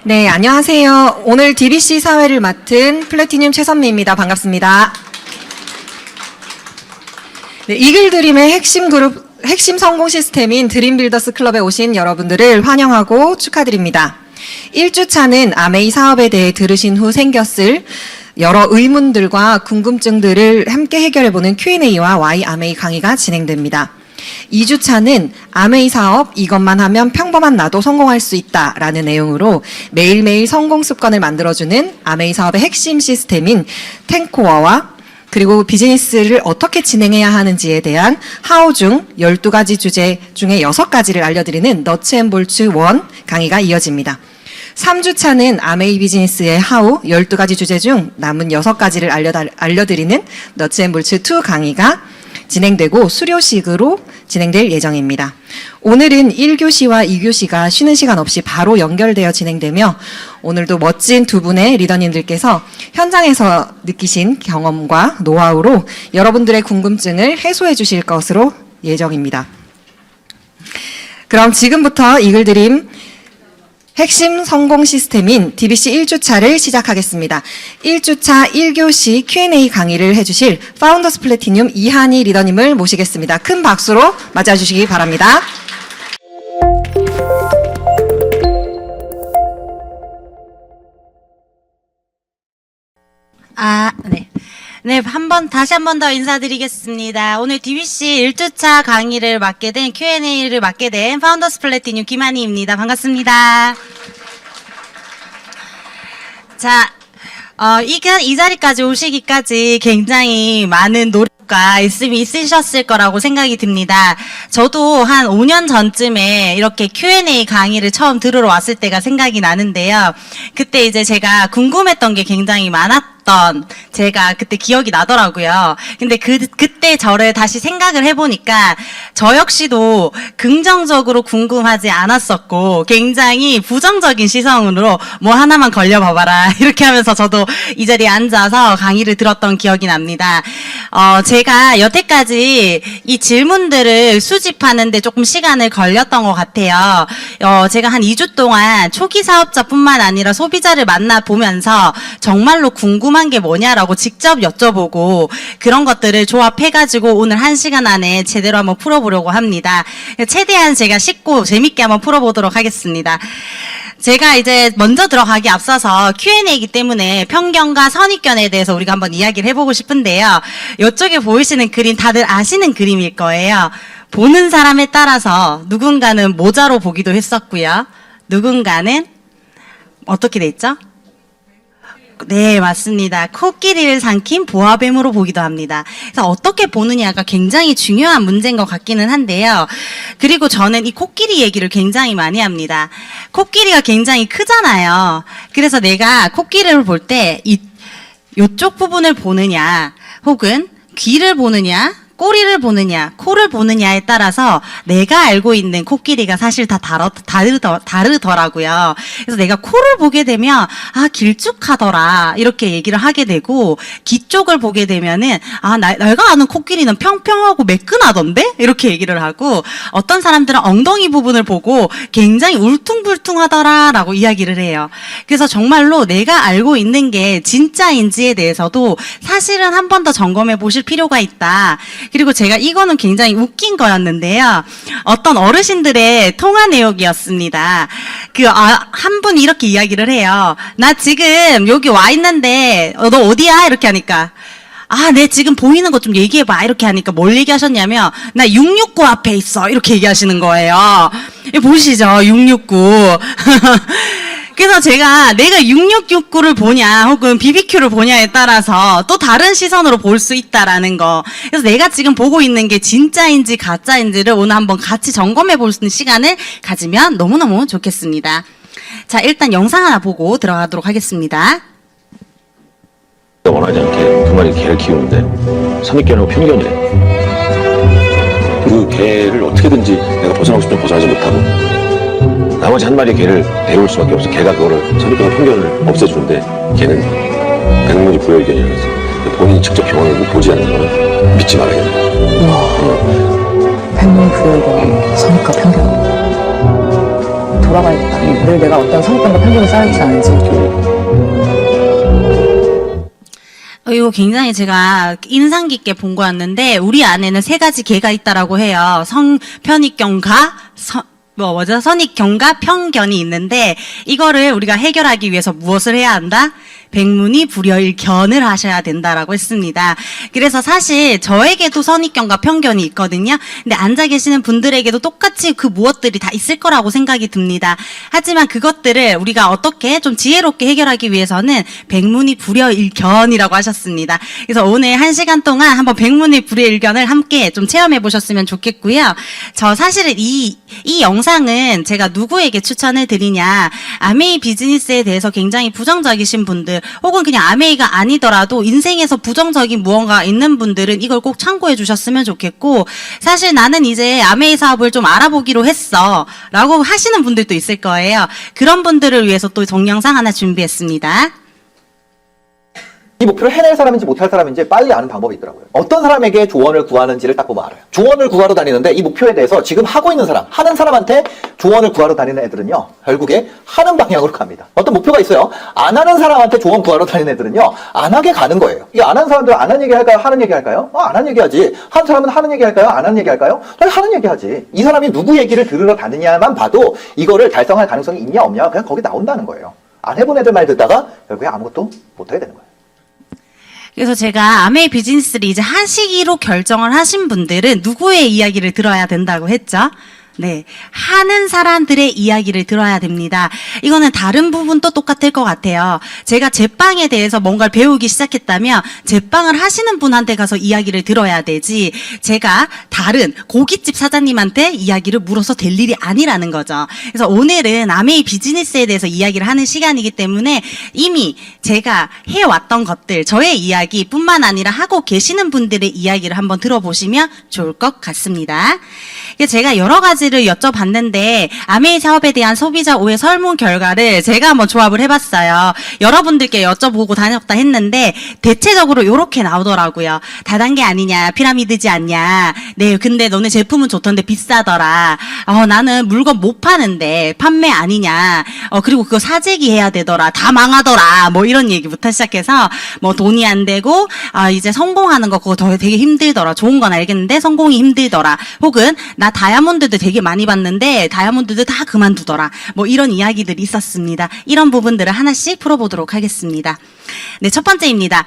네, 안녕하세요. 오늘 DBC 사회를 맡은 플래티늄 최선미입니다. 반갑습니다. 네, 이글드림의 핵심 성공 시스템인 드림빌더스 클럽에 오신 여러분들을 환영하고 축하드립니다. 1주차는 아메이 사업에 대해 들으신 후 생겼을 여러 의문들과 궁금증들을 함께 해결해보는 Q&A와 Y 아메이 강의가 진행됩니다. 2주차는 아메이 사업 이것만 하면 평범한 나도 성공할 수 있다라는 내용으로 매일매일 성공 습관을 만들어주는 아메이 사업의 핵심 시스템인 텐코어와 그리고 비즈니스를 어떻게 진행해야 하는지에 대한 하우 중 12가지 주제 중에 6가지를 알려드리는 너츠 앤 볼츠 1 강의가 이어집니다. 3주차는 아메이 비즈니스의 하우 12가지 주제 중 남은 6가지를 알려드리는 너츠 앤 볼츠 2 강의가 진행되고 수료식으로 진행될 예정입니다. 오늘은 1교시와 2교시가 쉬는 시간 없이 바로 연결되어 진행되며 오늘도 멋진 두 분의 리더님들께서 현장에서 느끼신 경험과 노하우로 여러분들의 궁금증을 해소해 주실 것으로 예정입니다. 그럼 지금부터 이글드림 핵심 성공 시스템인 DBC 1주차를 시작하겠습니다. 1주차 1교시 Q&A 강의를 해주실 파운더스 플래티늄 이한희 리더님을 모시겠습니다. 큰 박수로 맞아주시기 바랍니다. 네, 다시 한 번 더 인사드리겠습니다. 오늘 DBC 1주차 강의를 맡게 된 Q&A를 맡게 된 파운더스 플래티늄 김한희입니다. 반갑습니다. 자, 이 자리까지 오시기까지 굉장히 많은 노력과 애씀이 있으셨을 거라고 생각이 듭니다. 저도 한 5년 전쯤에 이렇게 Q&A 강의를 처음 들으러 왔을 때가 생각이 나는데요. 그때 이제 제가 궁금했던 게 굉장히 제가 그때 기억이 나더라고요. 근데 그때 저를 다시 생각을 해보니까 저 역시도 긍정적으로 궁금하지 않았었고 굉장히 부정적인 시선으로 뭐 하나만 걸려봐봐라 이렇게 하면서 저도 이 자리에 앉아서 강의를 들었던 기억이 납니다. 제가 여태까지 이 질문들을 수집하는데 조금 시간을 걸렸던 것 같아요. 제가 한 2주 동안 초기 사업자뿐만 아니라 소비자를 만나보면서 정말로 궁금한 게 뭐냐라고 직접 여쭤보고 그런 것들을 조합해가지고 오늘 1시간 안에 제대로 한번 풀어보려고 합니다. 최대한 제가 쉽고 재밌게 한번 풀어보도록 하겠습니다. 제가 이제 먼저 들어가기 앞서서 Q&A이기 때문에 편견과 선입견에 대해서 우리가 한번 이야기를 해보고 싶은데요. 이쪽에 보이시는 그림 다들 아시는 그림일 거예요. 보는 사람에 따라서 누군가는 모자로 보기도 했었고요. 누군가는 어떻게 돼 있죠? 네, 맞습니다. 코끼리를 삼킨 보아뱀으로 보기도 합니다. 그래서 어떻게 보느냐가 굉장히 중요한 문제인 것 같기는 한데요. 그리고 저는 이 코끼리 얘기를 굉장히 많이 합니다. 코끼리가 굉장히 크잖아요. 그래서 내가 코끼리를 볼 때 이쪽 부분을 보느냐, 혹은 귀를 보느냐, 꼬리를 보느냐, 코를 보느냐에 따라서 내가 알고 있는 코끼리가 사실 다 다르더라고요. 그래서 내가 코를 보게 되면 길쭉하더라 이렇게 얘기를 하게 되고 귀 쪽을 보게 되면은 내가 아는 코끼리는 평평하고 매끈하던데 이렇게 얘기를 하고 어떤 사람들은 엉덩이 부분을 보고 굉장히 울퉁불퉁하더라라고 이야기를 해요. 그래서 정말로 내가 알고 있는 게 진짜인지에 대해서도 사실은 한 번 더 점검해 보실 필요가 있다. 그리고 제가 이거는 굉장히 웃긴 거였는데요. 어떤 어르신들의 통화 내역이었습니다. 한 분이 이렇게 이야기를 해요. 나 지금 여기 와 있는데 너 어디야? 이렇게 하니까 네, 지금 보이는 거 좀 얘기해봐. 이렇게 하니까 뭘 얘기하셨냐면, 나 669 앞에 있어. 이렇게 얘기하시는 거예요. 보시죠, 669. 그래서 내가 6669를 보냐, 혹은 BBQ를 보냐에 따라서 또 다른 시선으로 볼 수 있다라는 거. 그래서 내가 지금 보고 있는 게 진짜인지 가짜인지를 오늘 한번 같이 점검해 볼 수 있는 시간을 가지면 너무너무 좋겠습니다. 자, 일단 영상 하나 보고 들어가도록 하겠습니다. 원하지 않게 두 마리 개를 키우는데 선입견하고 편견이래. 그 개를 어떻게든지 내가 벗어나고 싶으면 벗어나지 못하고 나머지 한 마리의 개를 데려올 수밖에 없어. 개가 그거를 선입견과 편견을 없애주는데 걔는 백문이 불여일견이라서 본인이 직접 경험을 보지 않는 거는 믿지 말아야겠네. 백문이 불여일견, 선입과 편견. 돌아가야겠다. 늘 오늘 내가 어떤 선입견과 편견을 쌓지 않은지. 이거 굉장히 제가 인상 깊게 본 거였는데, 우리 안에는 세 가지 개가 있다라고 해요. 편익견과 선입견과 편견이 있는데, 이거를 우리가 해결하기 위해서 무엇을 해야 한다? 백문이 불여일견을 하셔야 된다라고 했습니다. 그래서 사실 저에게도 선입견과 편견이 있거든요. 근데 앉아 계시는 분들에게도 똑같이 그 무엇들이 다 있을 거라고 생각이 듭니다. 하지만 그것들을 우리가 어떻게 좀 지혜롭게 해결하기 위해서는 백문이 불여일견이라고 하셨습니다. 그래서 오늘 1시간 동안 한번 백문이 불여일견을 함께 좀 체험해 보셨으면 좋겠고요. 저 사실은 이 영상은 제가 누구에게 추천을 드리냐, 아메이 비즈니스에 대해서 굉장히 부정적이신 분들, 혹은 그냥 아메이가 아니더라도 인생에서 부정적인 무언가 있는 분들은 이걸 꼭 참고해 주셨으면 좋겠고, 사실 나는 이제 아메이 사업을 좀 알아보기로 했어 라고 하시는 분들도 있을 거예요. 그런 분들을 위해서 또 동영상 하나 준비했습니다. 이 목표를 해낼 사람인지 못할 사람인지 빨리 아는 방법이 있더라고요. 어떤 사람에게 조언을 구하는지를 딱 보면 알아요. 조언을 구하러 다니는데 이 목표에 대해서 지금 하고 있는 사람, 하는 사람한테 조언을 구하러 다니는 애들은요, 결국에 하는 방향으로 갑니다. 어떤 목표가 있어요. 안 하는 사람한테 조언 구하러 다니는 애들은요, 안 하게 가는 거예요. 이게 안 하는 사람들은 안 하는 얘기 할까요? 하는 얘기 할까요? 안 하는 얘기 하지. 하는 사람은 하는 얘기 할까요? 안 하는 얘기 할까요? 하는 얘기 하지. 이 사람이 누구 얘기를 들으러 다니냐만 봐도 이거를 달성할 가능성이 있냐 없냐 그냥 거기 나온다는 거예요. 안 해본 애들 말 듣다가 결국에 아무것도 못하게 되는 거예요. 그래서 제가 아메이 비즈니스를 이제 하시기로 결정을 하신 분들은 누구의 이야기를 들어야 된다고 했죠? 네. 하는 사람들의 이야기를 들어야 됩니다. 이거는 다른 부분도 똑같을 것 같아요. 제가 제빵에 대해서 뭔가를 배우기 시작했다면 제빵을 하시는 분한테 가서 이야기를 들어야 되지, 제가 다른 고깃집 사장님한테 이야기를 물어서 될 일이 아니라는 거죠. 그래서 오늘은 아메이 비즈니스에 대해서 이야기를 하는 시간이기 때문에 이미 제가 해왔던 것들, 저의 이야기뿐만 아니라 하고 계시는 분들의 이야기를 한번 들어보시면 좋을 것 같습니다. 제가 여러 가지를 여쭤봤는데 아메이 사업에 대한 소비자 오해 설문 결과를 제가 한번 조합을 해봤어요. 여러분들께 여쭤보고 다녔다 했는데 대체적으로 이렇게 나오더라고요. 다단계 아니냐, 피라미드지 않냐, 네 근데 너네 제품은 좋던데 비싸더라, 나는 물건 못 파는데 판매 아니냐, 그리고 그거 사재기 해야 되더라, 다 망하더라, 뭐 이런 얘기부터 시작해서 뭐 돈이 안 되고 이제 성공하는 거 그거 되게 힘들더라, 좋은 건 알겠는데 성공이 힘들더라, 혹은 나 다이아몬드도 되게 많이 봤는데 다이아몬드도 다 그만두더라, 뭐 이런 이야기들이 있었습니다. 이런 부분들을 하나씩 풀어보도록 하겠습니다. 네, 첫 번째입니다.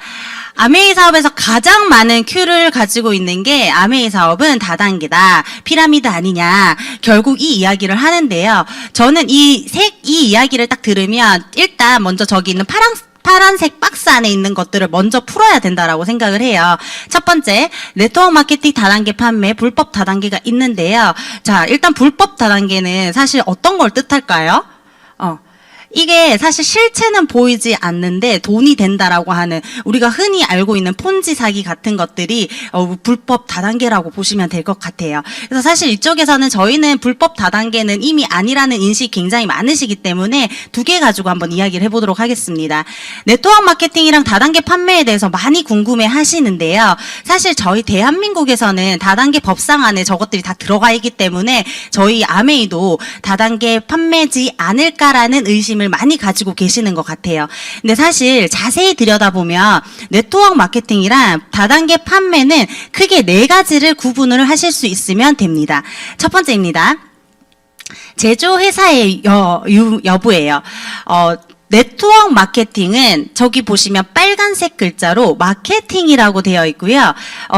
아메이 사업에서 가장 많은 Q를 가지고 있는 게 아메이 사업은 다단계다, 피라미드 아니냐, 결국 이 이야기를 하는데요. 저는 이 이야기를 딱 들으면 일단 먼저 저기 있는 파란색 박스 안에 있는 것들을 먼저 풀어야 된다라고 생각을 해요. 첫 번째, 네트워크 마케팅 다단계 판매, 불법 다단계가 있는데요. 자, 일단 불법 다단계는 사실 어떤 걸 뜻할까요? 이게 사실 실체는 보이지 않는데 돈이 된다라고 하는, 우리가 흔히 알고 있는 폰지 사기 같은 것들이 불법 다단계라고 보시면 될 것 같아요. 그래서 사실 이쪽에서는 저희는 불법 다단계는 이미 아니라는 인식이 굉장히 많으시기 때문에 두 개 가지고 한번 이야기를 해보도록 하겠습니다. 네트워크 마케팅이랑 다단계 판매에 대해서 많이 궁금해 하시는데요. 사실 저희 대한민국에서는 다단계 법상 안에 저것들이 다 들어가 있기 때문에 저희 아메이도 다단계 판매지 않을까라는 의심을 많이 가지고 계시는 것 같아요. 근데 사실 자세히 들여다보면 네트워크 마케팅이랑 다단계 판매는 크게 네 가지를 구분을 하실 수 있으면 됩니다. 첫 번째입니다. 제조회사의 여부예요. 네트워크 마케팅은 저기 보시면 빨간색 글자로 마케팅이라고 되어 있고요.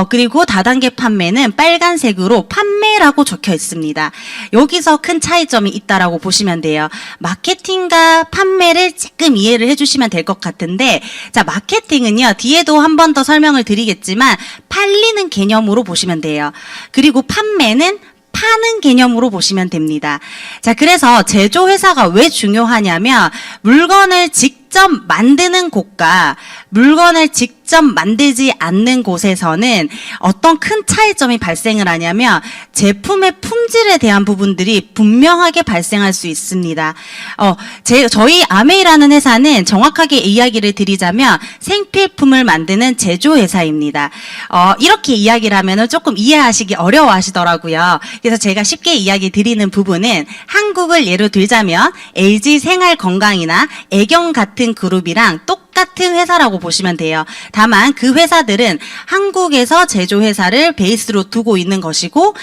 그리고 다단계 판매는 빨간색으로 판매라고 적혀 있습니다. 여기서 큰 차이점이 있다라고 보시면 돼요. 마케팅과 판매를 조금 이해를 해주시면 될 것 같은데, 자, 마케팅은요, 뒤에도 한 번 더 설명을 드리겠지만 팔리는 개념으로 보시면 돼요. 그리고 판매는 파는 개념으로 보시면 됩니다. 자, 그래서 제조회사가 왜 중요하냐면 물건을 직접 직접 만드는 곳과 물건을 직접 만들지 않는 곳에서는 어떤 큰 차이점이 발생을 하냐면 제품의 품질에 대한 부분들이 분명하게 발생할 수 있습니다. 저희 아메이라는 회사는 정확하게 이야기를 드리자면 생필품을 만드는 제조회사입니다. 이렇게 이야기를 하면은 조금 이해하시기 어려워하시더라고요. 그래서 제가 쉽게 이야기 드리는 부분은 한국을 예로 들자면 LG 생활건강이나 애경 같은 그룹이랑 똑같은 회사라고 보시면 돼요. 다만 그 회사들은 한국에서 제조회사를 베이스로 두고 있는 것이고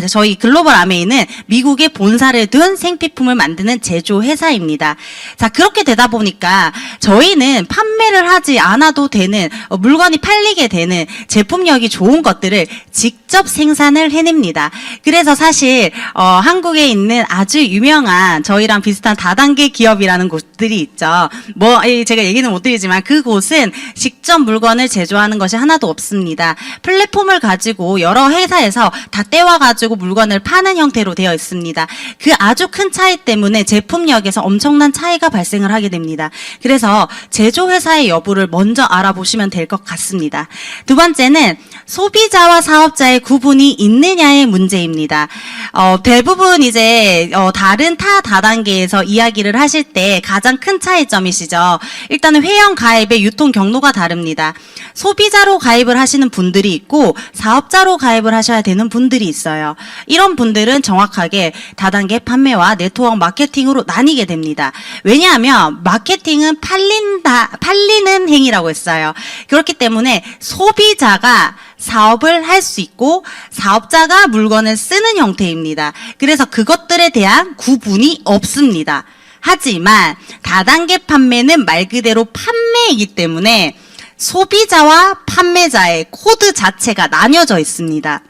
저희 글로벌 아메이는 미국에 본사를 둔 생필품을 만드는 제조회사입니다. 자, 그렇게 되다 보니까 저희는 판매를 하지 않아도 되는 물건이 팔리게 되는 제품력이 좋은 것들을 직접 생산을 해냅니다. 그래서 사실 한국에 있는 아주 유명한 저희랑 비슷한 다단계 기업이라는 곳들이 있죠. 제가 얘기는 못 드리지만 그곳은 직접 물건을 제조하는 것이 하나도 없습니다. 플랫폼을 가지고 여러 회사에서 다 떼와가지고 물건을 파는 형태로 되어 있습니다. 그 아주 큰 차이 때문에 제품력에서 엄청난 차이가 발생을 하게 됩니다. 그래서 제조회사의 여부를 먼저 알아보시면 될 것 같습니다. 두 번째는 소비자와 사업자의 구분이 있느냐의 문제입니다. 대부분 이제 다른 타 다단계에서 이야기를 하실 때 가장 큰 차이점이시죠. 일단은 회원 가입의 유통 경로가 다릅니다. 소비자로 가입을 하시는 분들이 있고 사업자로 가입을 하셔야 되는 분들이 있어요. 이런 분들은 정확하게 다단계 판매와 네트워크 마케팅으로 나뉘게 됩니다. 왜냐하면 마케팅은 팔리는 행위라고 했어요. 그렇기 때문에 소비자가 사업을 할 수 있고 사업자가 물건을 쓰는 형태입니다. 그래서 그것들에 대한 구분이 없습니다. 하지만 다단계 판매는 말 그대로 판매이기 때문에 소비자와 판매자의 코드 자체가 나뉘어져 있습니다.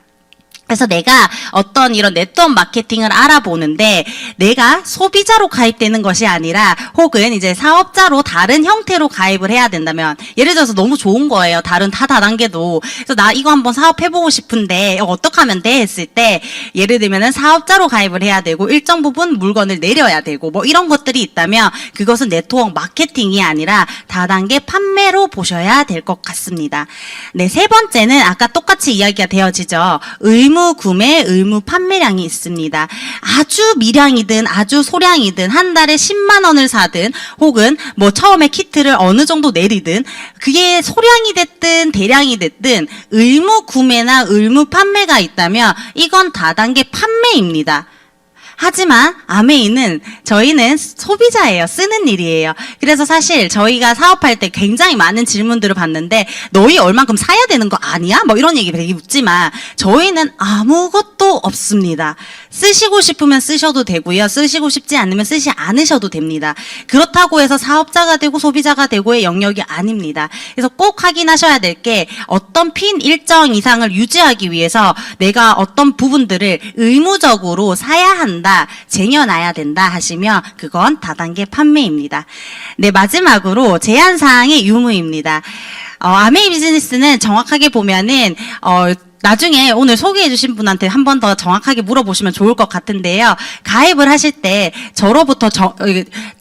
그래서 내가 어떤 이런 네트워크 마케팅을 알아보는데 내가 소비자로 가입되는 것이 아니라 혹은 이제 사업자로 다른 형태로 가입을 해야 된다면 예를 들어서 너무 좋은 거예요. 다른 타 다단계도. 그래서 나 이거 한번 사업해보고 싶은데 어떻게 하면 돼? 했을 때 예를 들면은 사업자로 가입을 해야 되고 일정 부분 물건을 내려야 되고 뭐 이런 것들이 있다면 그것은 네트워크 마케팅이 아니라 다단계 판매로 보셔야 될 것 같습니다. 네, 세 번째는 아까 똑같이 이야기가 되어지죠. 의무 구매, 의무 판매량이 있습니다. 아주 미량이든 아주 소량이든 한 달에 10만 원을 사든 혹은 뭐 처음에 키트를 어느 정도 내리든 그게 소량이 됐든 대량이 됐든 의무 구매나 의무 판매가 있다면 이건 다단계 판매입니다. 하지만 아메이는 저희는 소비자예요. 쓰는 일이에요. 그래서 사실 저희가 사업할 때 굉장히 많은 질문들을 받는데 너희 얼만큼 사야 되는 거 아니야? 뭐 이런 얘기 되게 묻지만 저희는 아무것도 없습니다. 쓰시고 싶으면 쓰셔도 되고요. 쓰시고 싶지 않으면 쓰지 않으셔도 됩니다. 그렇다고 해서 사업자가 되고 소비자가 되고의 영역이 아닙니다. 그래서 꼭 확인하셔야 될 게 어떤 핀 일정 이상을 유지하기 위해서 내가 어떤 부분들을 의무적으로 사야 한다. 쟁여놔야 된다 하시면 그건 다단계 판매입니다. 네, 마지막으로 제한사항의 유무입니다. 아메이 비즈니스는 정확하게 보면은 나중에 오늘 소개해 주신 분한테 한 번 더 정확하게 물어보시면 좋을 것 같은데요. 가입을 하실 때 저로부터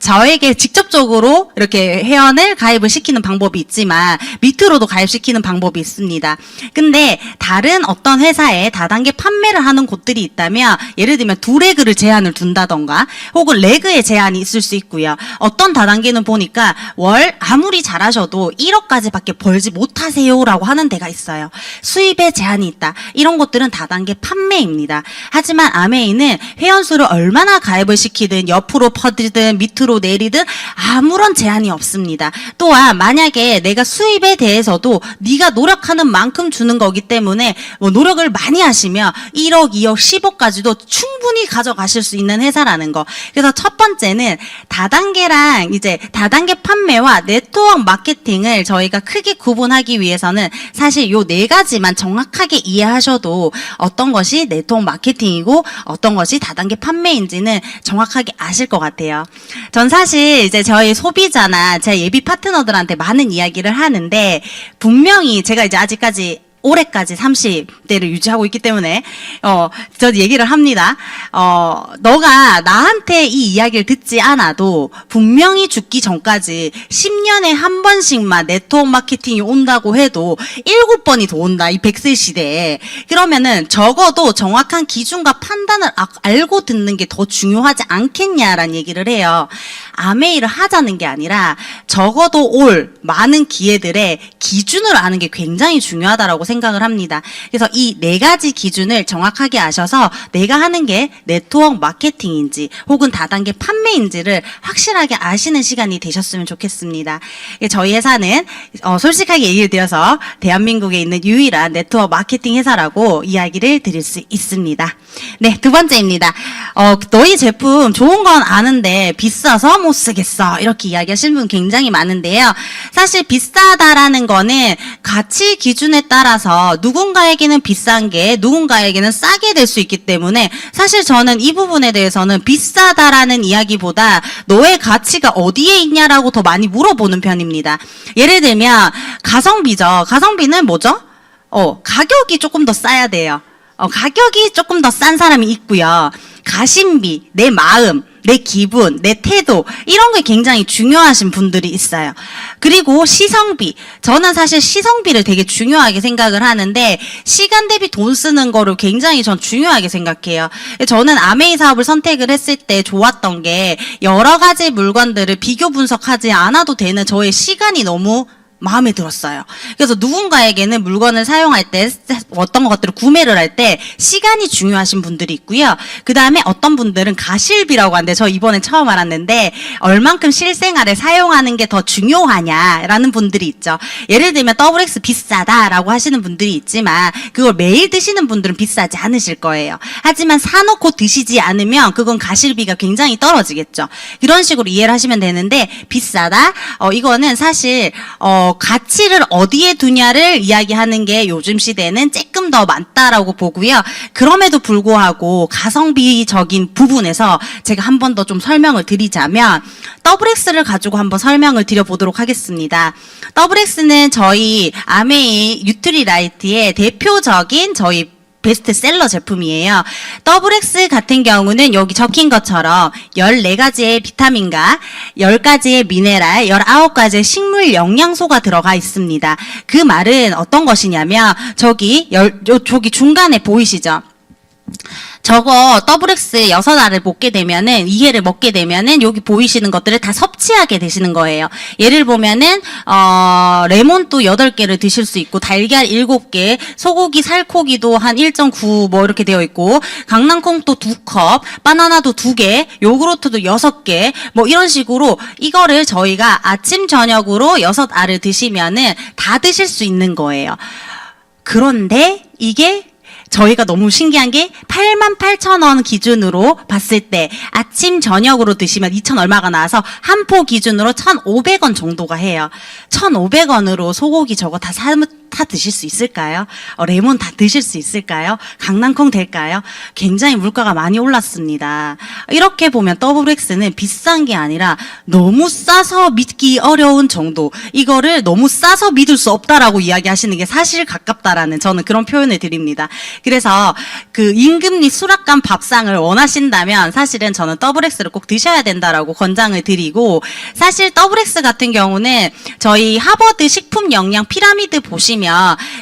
저에게 직접적으로 이렇게 회원을 가입을 시키는 방법이 있지만 밑으로도 가입시키는 방법이 있습니다. 근데 다른 어떤 회사에 다단계 판매를 하는 곳들이 있다면 예를 들면 2레그를 제한을 둔다던가 혹은 레그에 제한이 있을 수 있고요. 어떤 다단계는 보니까 월 아무리 잘하셔도 1억까지밖에 벌지 못하세요라고 하는 데가 있어요. 수입에 제한이 있다. 이런 것들은 다단계 판매입니다. 하지만 아메이는 회원수를 얼마나 가입을 시키든 옆으로 퍼지든 밑으로 내리든 아무런 제한이 없습니다. 또한 만약에 내가 수입에 대해서도 네가 노력하는 만큼 주는 거기 때문에 뭐 노력을 많이 하시면 1억, 2억, 10억까지도 충분히 가져가실 수 있는 회사라는 거. 그래서 첫 번째는 다단계랑 이제 다단계 판매와 네트워크 마케팅을 저희가 크게 구분하기 위해서는 사실 요 네 가지만 정확하게 이해하셔도 어떤 것이 네트워크 마케팅이고 어떤 것이 다단계 판매인지는 정확하게 아실 것 같아요. 전 사실 이제 저희 소비자나 제 예비 파트너들한테 많은 이야기를 하는데 분명히 제가 이제 아직까지 올해까지 30대를 유지하고 있기 때문에 저 얘기를 합니다. 너가 나한테 이 이야기를 듣지 않아도 분명히 죽기 전까지 10년에 한 번씩만 네트워크 마케팅이 온다고 해도 7번이 더 온다, 이 100세 시대에. 그러면은 적어도 정확한 기준과 판단을 알고 듣는 게 더 중요하지 않겠냐라는 얘기를 해요. 아메이를 하자는 게 아니라 적어도 올 많은 기회들의 기준을 아는 게 굉장히 중요하다라고 생각을 합니다. 그래서 이 4가지 기준을 정확하게 아셔서 내가 하는 게 네트워크 마케팅인지 혹은 다단계 판매인지를 확실하게 아시는 시간이 되셨으면 좋겠습니다. 저희 회사는 솔직하게 얘기를 드려서 대한민국에 있는 유일한 네트워크 마케팅 회사라고 이야기를 드릴 수 있습니다. 네, 2번째입니다. 너희 제품 좋은 건 아는데 비싸서 못 쓰겠어, 이렇게 이야기하시는 분 굉장히 많은데요. 사실 비싸다라는 거는 가치 기준에 따라서 누군가에게는 비싼 게 누군가에게는 싸게 될 수 있기 때문에 사실 저는 이 부분에 대해서는 비싸다라는 이야기보다 너의 가치가 어디에 있냐라고 더 많이 물어보는 편입니다. 예를 들면 가성비죠. 가성비는 뭐죠? 가격이 조금 더 싸야 돼요. 가격이 조금 더 싼 사람이 있고요. 가심비, 내 마음, 내 기분, 내 태도, 이런 게 굉장히 중요하신 분들이 있어요. 그리고 시성비. 저는 사실 시성비를 되게 중요하게 생각을 하는데, 시간 대비 돈 쓰는 거를 굉장히 전 중요하게 생각해요. 저는 아메이 사업을 선택을 했을 때 좋았던 게, 여러 가지 물건들을 비교 분석하지 않아도 되는 저의 시간이 너무 마음에 들었어요. 그래서 누군가에게는 물건을 사용할 때 어떤 것들을 구매를 할 때 시간이 중요하신 분들이 있고요. 그 다음에 어떤 분들은 가실비라고 하는데 저 이번에 처음 알았는데 얼만큼 실생활에 사용하는 게 더 중요하냐라는 분들이 있죠. 예를 들면 WX 비싸다라고 하시는 분들이 있지만 그걸 매일 드시는 분들은 비싸지 않으실 거예요. 하지만 사놓고 드시지 않으면 그건 가실비가 굉장히 떨어지겠죠. 이런 식으로 이해를 하시면 되는데 비싸다? 이거는 사실 가치를 어디에 두냐를 이야기하는 게 요즘 시대는 조금 더 많다라고 보고요. 그럼에도 불구하고 가성비적인 부분에서 제가 한 번 더 좀 설명을 드리자면 WX를 가지고 한번 설명을 드려보도록 하겠습니다. WX는 저희 아메이 뉴트리라이트의 대표적인 저희 베스트셀러 제품이에요. WX 같은 경우는 여기 적힌 것처럼 14가지의 비타민과 10가지의 미네랄, 19가지의 식물 영양소가 들어가 있습니다. 그 말은 어떤 것이냐면 저기 중간에 보이시죠? 저거 WX 6알을 먹게 되면은, 2개를 먹게 되면은 여기 보이시는 것들을 다 섭취하게 되시는 거예요. 예를 보면은, 레몬도 8개를 드실 수 있고, 달걀 7개, 소고기, 살코기도 한 1.9 뭐 이렇게 되어 있고, 강낭콩도 2컵, 바나나도 2개, 요구르트도 6개, 뭐 이런 식으로 이거를 저희가 아침, 저녁으로 6알을 드시면은 다 드실 수 있는 거예요. 그런데 이게 저희가 너무 신기한 게 88,000원 기준으로 봤을 때 아침 저녁으로 드시면 2,000 얼마가 나와서 한 포 기준으로 1,500원 정도가 해요. 1,500원으로 소고기 저거 다 드실 수 있을까요? 레몬 다 드실 수 있을까요? 강낭콩 될까요? 굉장히 물가가 많이 올랐습니다. 이렇게 보면 WX는 비싼 게 아니라 너무 싸서 믿기 어려운 정도, 이거를 너무 싸서 믿을 수 없다라고 이야기하시는 게 사실 가깝다라는 저는 그런 표현을 드립니다. 그래서 그 임금리 수락관 밥상을 원하신다면 사실은 저는 WX를 꼭 드셔야 된다라고 권장을 드리고, 사실 WX 같은 경우는 저희 하버드 식품 영양 피라미드 보시면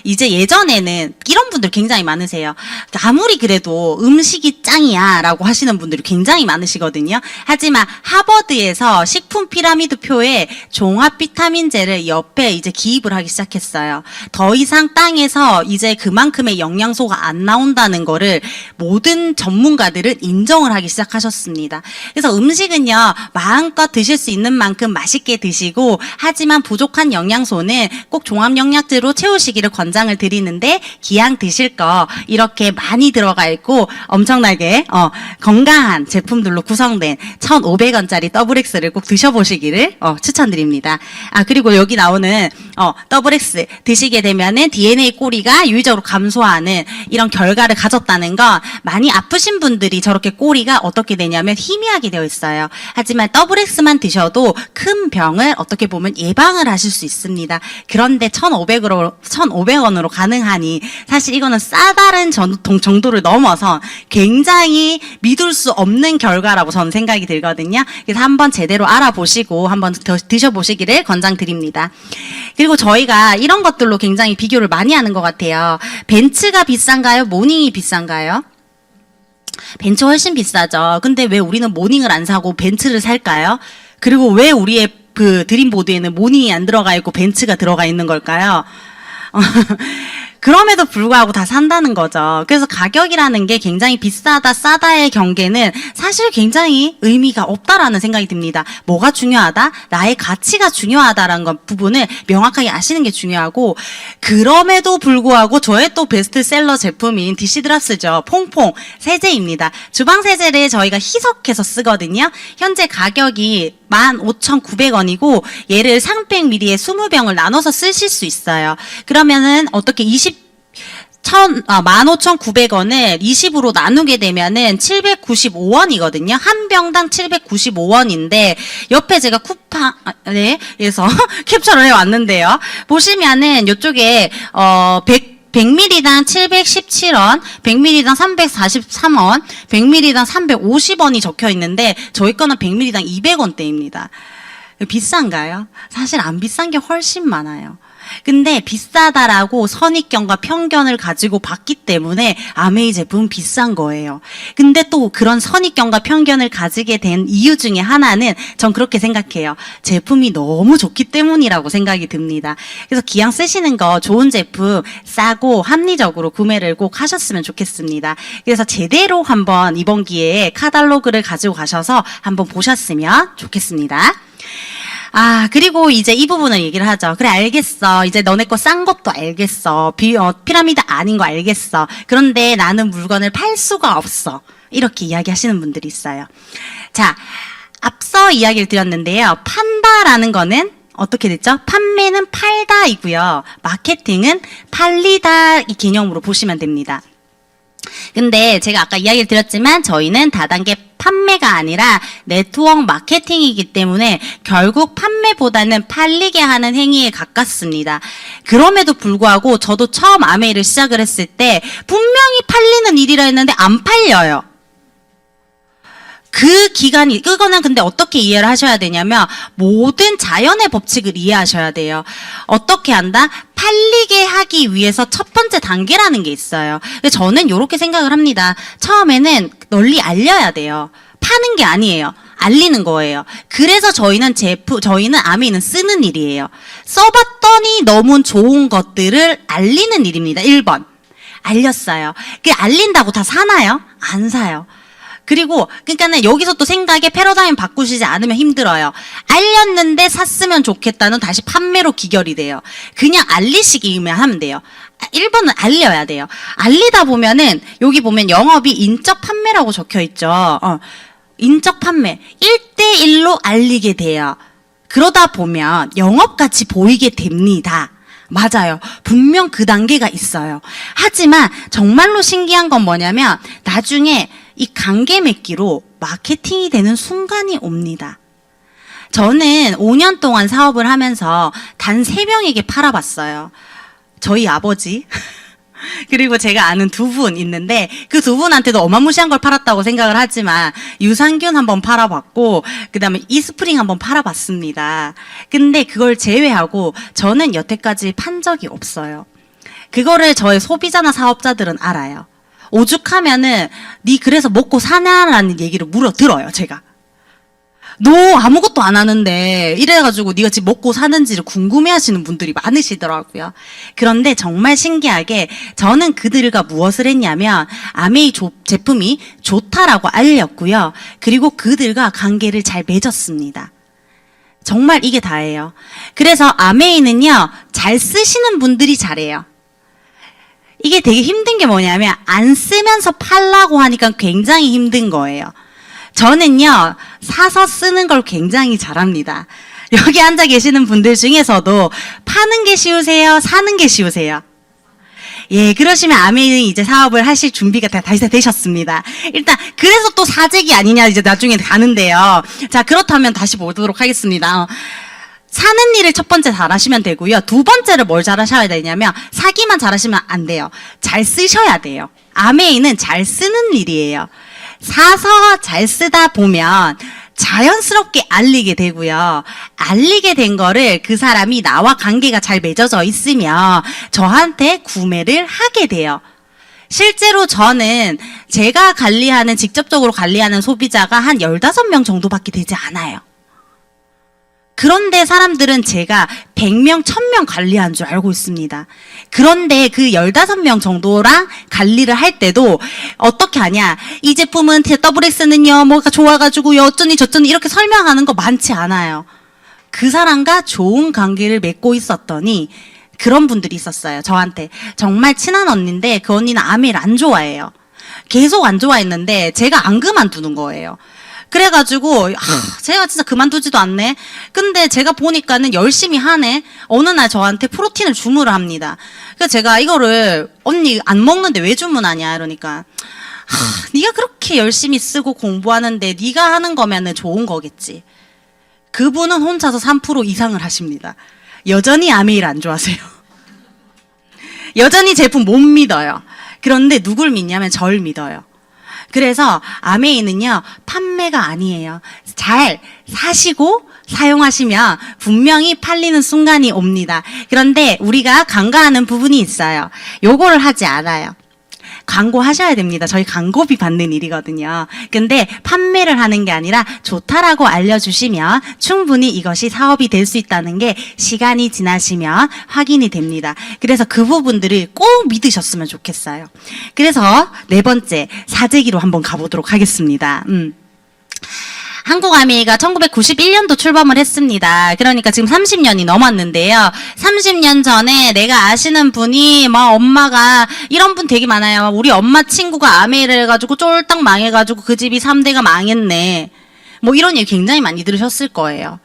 이제 예전에는 이런 분들 굉장히 많으세요. 아무리 그래도 음식이 짱이야 라고 하시는 분들이 굉장히 많으시거든요. 하지만 하버드에서 식품 피라미드 표에 종합 비타민제를 옆에 이제 기입을 하기 시작했어요. 더 이상 땅에서 이제 그만큼의 영양소가 안 나온다는 거를 모든 전문가들은 인정을 하기 시작하셨습니다. 그래서 음식은요, 마음껏 드실 수 있는 만큼 맛있게 드시고, 하지만 부족한 영양소는 꼭 종합 영양제로 채우시기를 권장을 드리는데, 기왕 드실 거 이렇게 많이 들어가 있고 엄청나게 건강한 제품들로 구성된 1,500원짜리 WX를 꼭 드셔보시기를 추천드립니다. 그리고 여기 나오는 WX 드시게 되면은 DNA 꼬리가 유의적으로 감소하는 이런 이런 결과를 가졌다는 건 많이 아프신 분들이 저렇게 꼬리가 어떻게 되냐면 희미하게 되어 있어요. 하지만 더블X만 드셔도 큰 병을 어떻게 보면 예방을 하실 수 있습니다. 그런데 1,500원으로 가능하니 사실 이거는 싸다는 정도를 넘어서 굉장히 믿을 수 없는 결과라고 저는 생각이 들거든요. 그래서 한번 제대로 알아보시고 한번 드셔보시기를 권장드립니다. 그리고 저희가 이런 것들로 굉장히 비교를 많이 하는 것 같아요. 벤츠가 비싼가요? 모닝이 비싼가요? 벤츠 훨씬 비싸죠. 근데 왜 우리는 모닝을 안 사고 벤츠를 살까요? 그리고 왜 우리의 그 드림보드에는 모닝이 안 들어가 있고 벤츠가 들어가 있는 걸까요? 그럼에도 불구하고 다 산다는 거죠. 그래서 가격이라는 게 굉장히 비싸다, 싸다의 경계는 사실 굉장히 의미가 없다라는 생각이 듭니다. 뭐가 중요하다? 나의 가치가 중요하다라는 부분을 명확하게 아시는 게 중요하고, 그럼에도 불구하고 저의 또 베스트셀러 제품인 디시드랍스죠. 퐁퐁 세제입니다. 주방 세제를 저희가 희석해서 쓰거든요. 현재 가격이 15,900원이고 얘를 300ml에 20병을 나눠서 쓰실 수 있어요. 그러면은 어떻게 15,900원을 20으로 나누게 되면은 795원이거든요. 한 병당 795원인데 옆에 제가 쿠팡 네, 그래서 캡처를 해 왔는데요. 보시면은 이쪽에 100ml당 717원, 100ml당 343원, 100ml당 350원이 적혀 있는데 저희 거는 100ml당 200원대입니다. 비싼가요? 사실 안 비싼 게 훨씬 많아요. 근데 비싸다라고 선입견과 편견을 가지고 봤기 때문에 아메이 제품은 비싼 거예요. 근데 또 그런 선입견과 편견을 가지게 된 이유 중에 하나는 전 그렇게 생각해요. 제품이 너무 좋기 때문이라고 생각이 듭니다. 그래서 기왕 쓰시는 거 좋은 제품 싸고 합리적으로 구매를 꼭 하셨으면 좋겠습니다. 그래서 제대로 한번 이번 기회에 카탈로그를 가지고 가셔서 한번 보셨으면 좋겠습니다. 그리고 이제 이 부분을 얘기를 하죠. 그래, 알겠어. 이제 너네 거 싼 것도 알겠어. 피라미드 아닌 거 알겠어. 그런데 나는 물건을 팔 수가 없어. 이렇게 이야기하시는 분들이 있어요. 자, 앞서 이야기를 드렸는데요. 판다라는 거는 어떻게 됐죠? 판매는 팔다이고요. 마케팅은 팔리다 이 개념으로 보시면 됩니다. 근데 제가 아까 이야기를 드렸지만 저희는 다단계 판매가 아니라 네트워크 마케팅이기 때문에 결국 판매보다는 팔리게 하는 행위에 가깝습니다. 그럼에도 불구하고 저도 처음 아메이를 시작을 했을 때 분명히 팔리는 일이라 했는데 안 팔려요. 그 기간이, 그거는 근데 어떻게 이해를 하셔야 되냐면 모든 자연의 법칙을 이해하셔야 돼요. 어떻게 한다? 팔리게 하기 위해서 첫 번째 단계라는 게 있어요. 저는 이렇게 생각을 합니다. 처음에는 널리 알려야 돼요. 파는 게 아니에요. 알리는 거예요. 그래서 저희는 아메이는 쓰는 일이에요. 써봤더니 너무 좋은 것들을 알리는 일입니다. 1번. 알렸어요. 그 알린다고 다 사나요? 안 사요. 그리고 그러니까는 여기서 또 생각의 패러다임 바꾸시지 않으면 힘들어요. 알렸는데 샀으면 좋겠다는 다시 판매로 기결이 돼요. 그냥 알리시기만 하면 돼요. 1번은 알려야 돼요. 알리다 보면은 여기 보면 영업이 인적 판매라고 적혀 있죠. 인적 판매 1대1로 알리게 돼요. 그러다 보면 영업같이 보이게 됩니다. 맞아요. 분명 그 단계가 있어요. 하지만 정말로 신기한 건 뭐냐면 나중에 이 관계 맺기로 마케팅이 되는 순간이 옵니다. 저는 5년 동안 사업을 하면서 단 3명에게 팔아봤어요. 저희 아버지 그리고 제가 아는 2분 있는데 그 2분한테도 어마무시한 걸 팔았다고 생각을 하지만 유산균 한번 팔아봤고 그 다음에 이스프링 한번 팔아봤습니다. 근데 그걸 제외하고 저는 여태까지 판 적이 없어요. 그거를 저의 소비자나 사업자들은 알아요. 오죽하면은 니 그래서 먹고 사냐라는 얘기를 들어요. 제가. 너 아무것도 안 하는데 이래가지고 네가 지금 먹고 사는지를 궁금해하시는 분들이 많으시더라고요. 그런데 정말 신기하게 저는 그들과 무엇을 했냐면 아메이 제품이 좋다라고 알렸고요. 그리고 그들과 관계를 잘 맺었습니다. 정말 이게 다예요. 그래서 아메이는요, 잘 쓰시는 분들이 잘해요. 이게 되게 힘든 게 뭐냐면 안 쓰면서 팔라고 하니까 굉장히 힘든 거예요. 저는요, 사서 쓰는 걸 굉장히 잘합니다. 여기 앉아 계시는 분들 중에서도 파는 게 쉬우세요? 사는 게 쉬우세요? 예, 그러시면 아메이 이제 사업을 하실 준비가 다 되셨습니다. 일단 그래서 또 사재기 아니냐 이제 나중에 가는데요. 자, 그렇다면 다시 보도록 하겠습니다. 사는 일을 첫 번째 잘하시면 되고요. 두 번째를 뭘 잘하셔야 되냐면 사기만 잘하시면 안 돼요. 잘 쓰셔야 돼요. 아메이는 잘 쓰는 일이에요. 사서 잘 쓰다 보면 자연스럽게 알리게 되고요. 알리게 된 거를 그 사람이 나와 관계가 잘 맺어져 있으면 저한테 구매를 하게 돼요. 실제로 저는 제가 직접적으로 관리하는 소비자가 한 15명 정도밖에 되지 않아요. 그런데 사람들은 제가 100명, 1000명 관리한 줄 알고 있습니다. 그런데 그 15명 정도랑 관리를 할 때도 어떻게 하냐. 이 제품은 WX는요, 뭐가 좋아가지고요, 어쩌니 저쩌니 이렇게 설명하는 거 많지 않아요. 그 사람과 좋은 관계를 맺고 있었더니 그런 분들이 있었어요. 저한테. 정말 친한 언니인데 그 언니는 아메이를 안 좋아해요. 계속 안 좋아했는데 제가 안 그만두는 거예요. 그래가지고 제가 진짜 그만두지도 않네. 근데 제가 보니까는 열심히 하네. 어느 날 저한테 프로틴을 주문을 합니다. 그래서 제가 이거를 언니 안 먹는데 왜 주문하냐 이러니까 네가 그렇게 열심히 쓰고 공부하는데 네가 하는 거면은 좋은 거겠지. 그분은 혼자서 3% 이상을 하십니다. 여전히 아메이를 안 좋아하세요. 여전히 제품 못 믿어요. 그런데 누굴 믿냐면 절 믿어요. 그래서 아메이는요, 판매가 아니에요. 잘 사시고 사용하시면 분명히 팔리는 순간이 옵니다. 그런데 우리가 간과하는 부분이 있어요. 요거를 하지 않아요. 광고하셔야 됩니다. 저희 광고비 받는 일이거든요. 근데 판매를 하는 게 아니라 좋다라고 알려주시면 충분히 이것이 사업이 될 수 있다는 게 시간이 지나시면 확인이 됩니다. 그래서 그 부분들을 꼭 믿으셨으면 좋겠어요. 그래서 네 번째, 사재기로 한번 가보도록 하겠습니다. 한국아메이가 1991년도 출범을 했습니다. 그러니까 지금 30년이 넘었는데요. 30년 전에 내가 아시는 분이 엄마가 이런 분 되게 많아요. 우리 엄마 친구가 아메이를 해가지고 쫄딱 망해가지고 그 집이 3대가 망했네. 이런 얘기 굉장히 많이 들으셨을 거예요.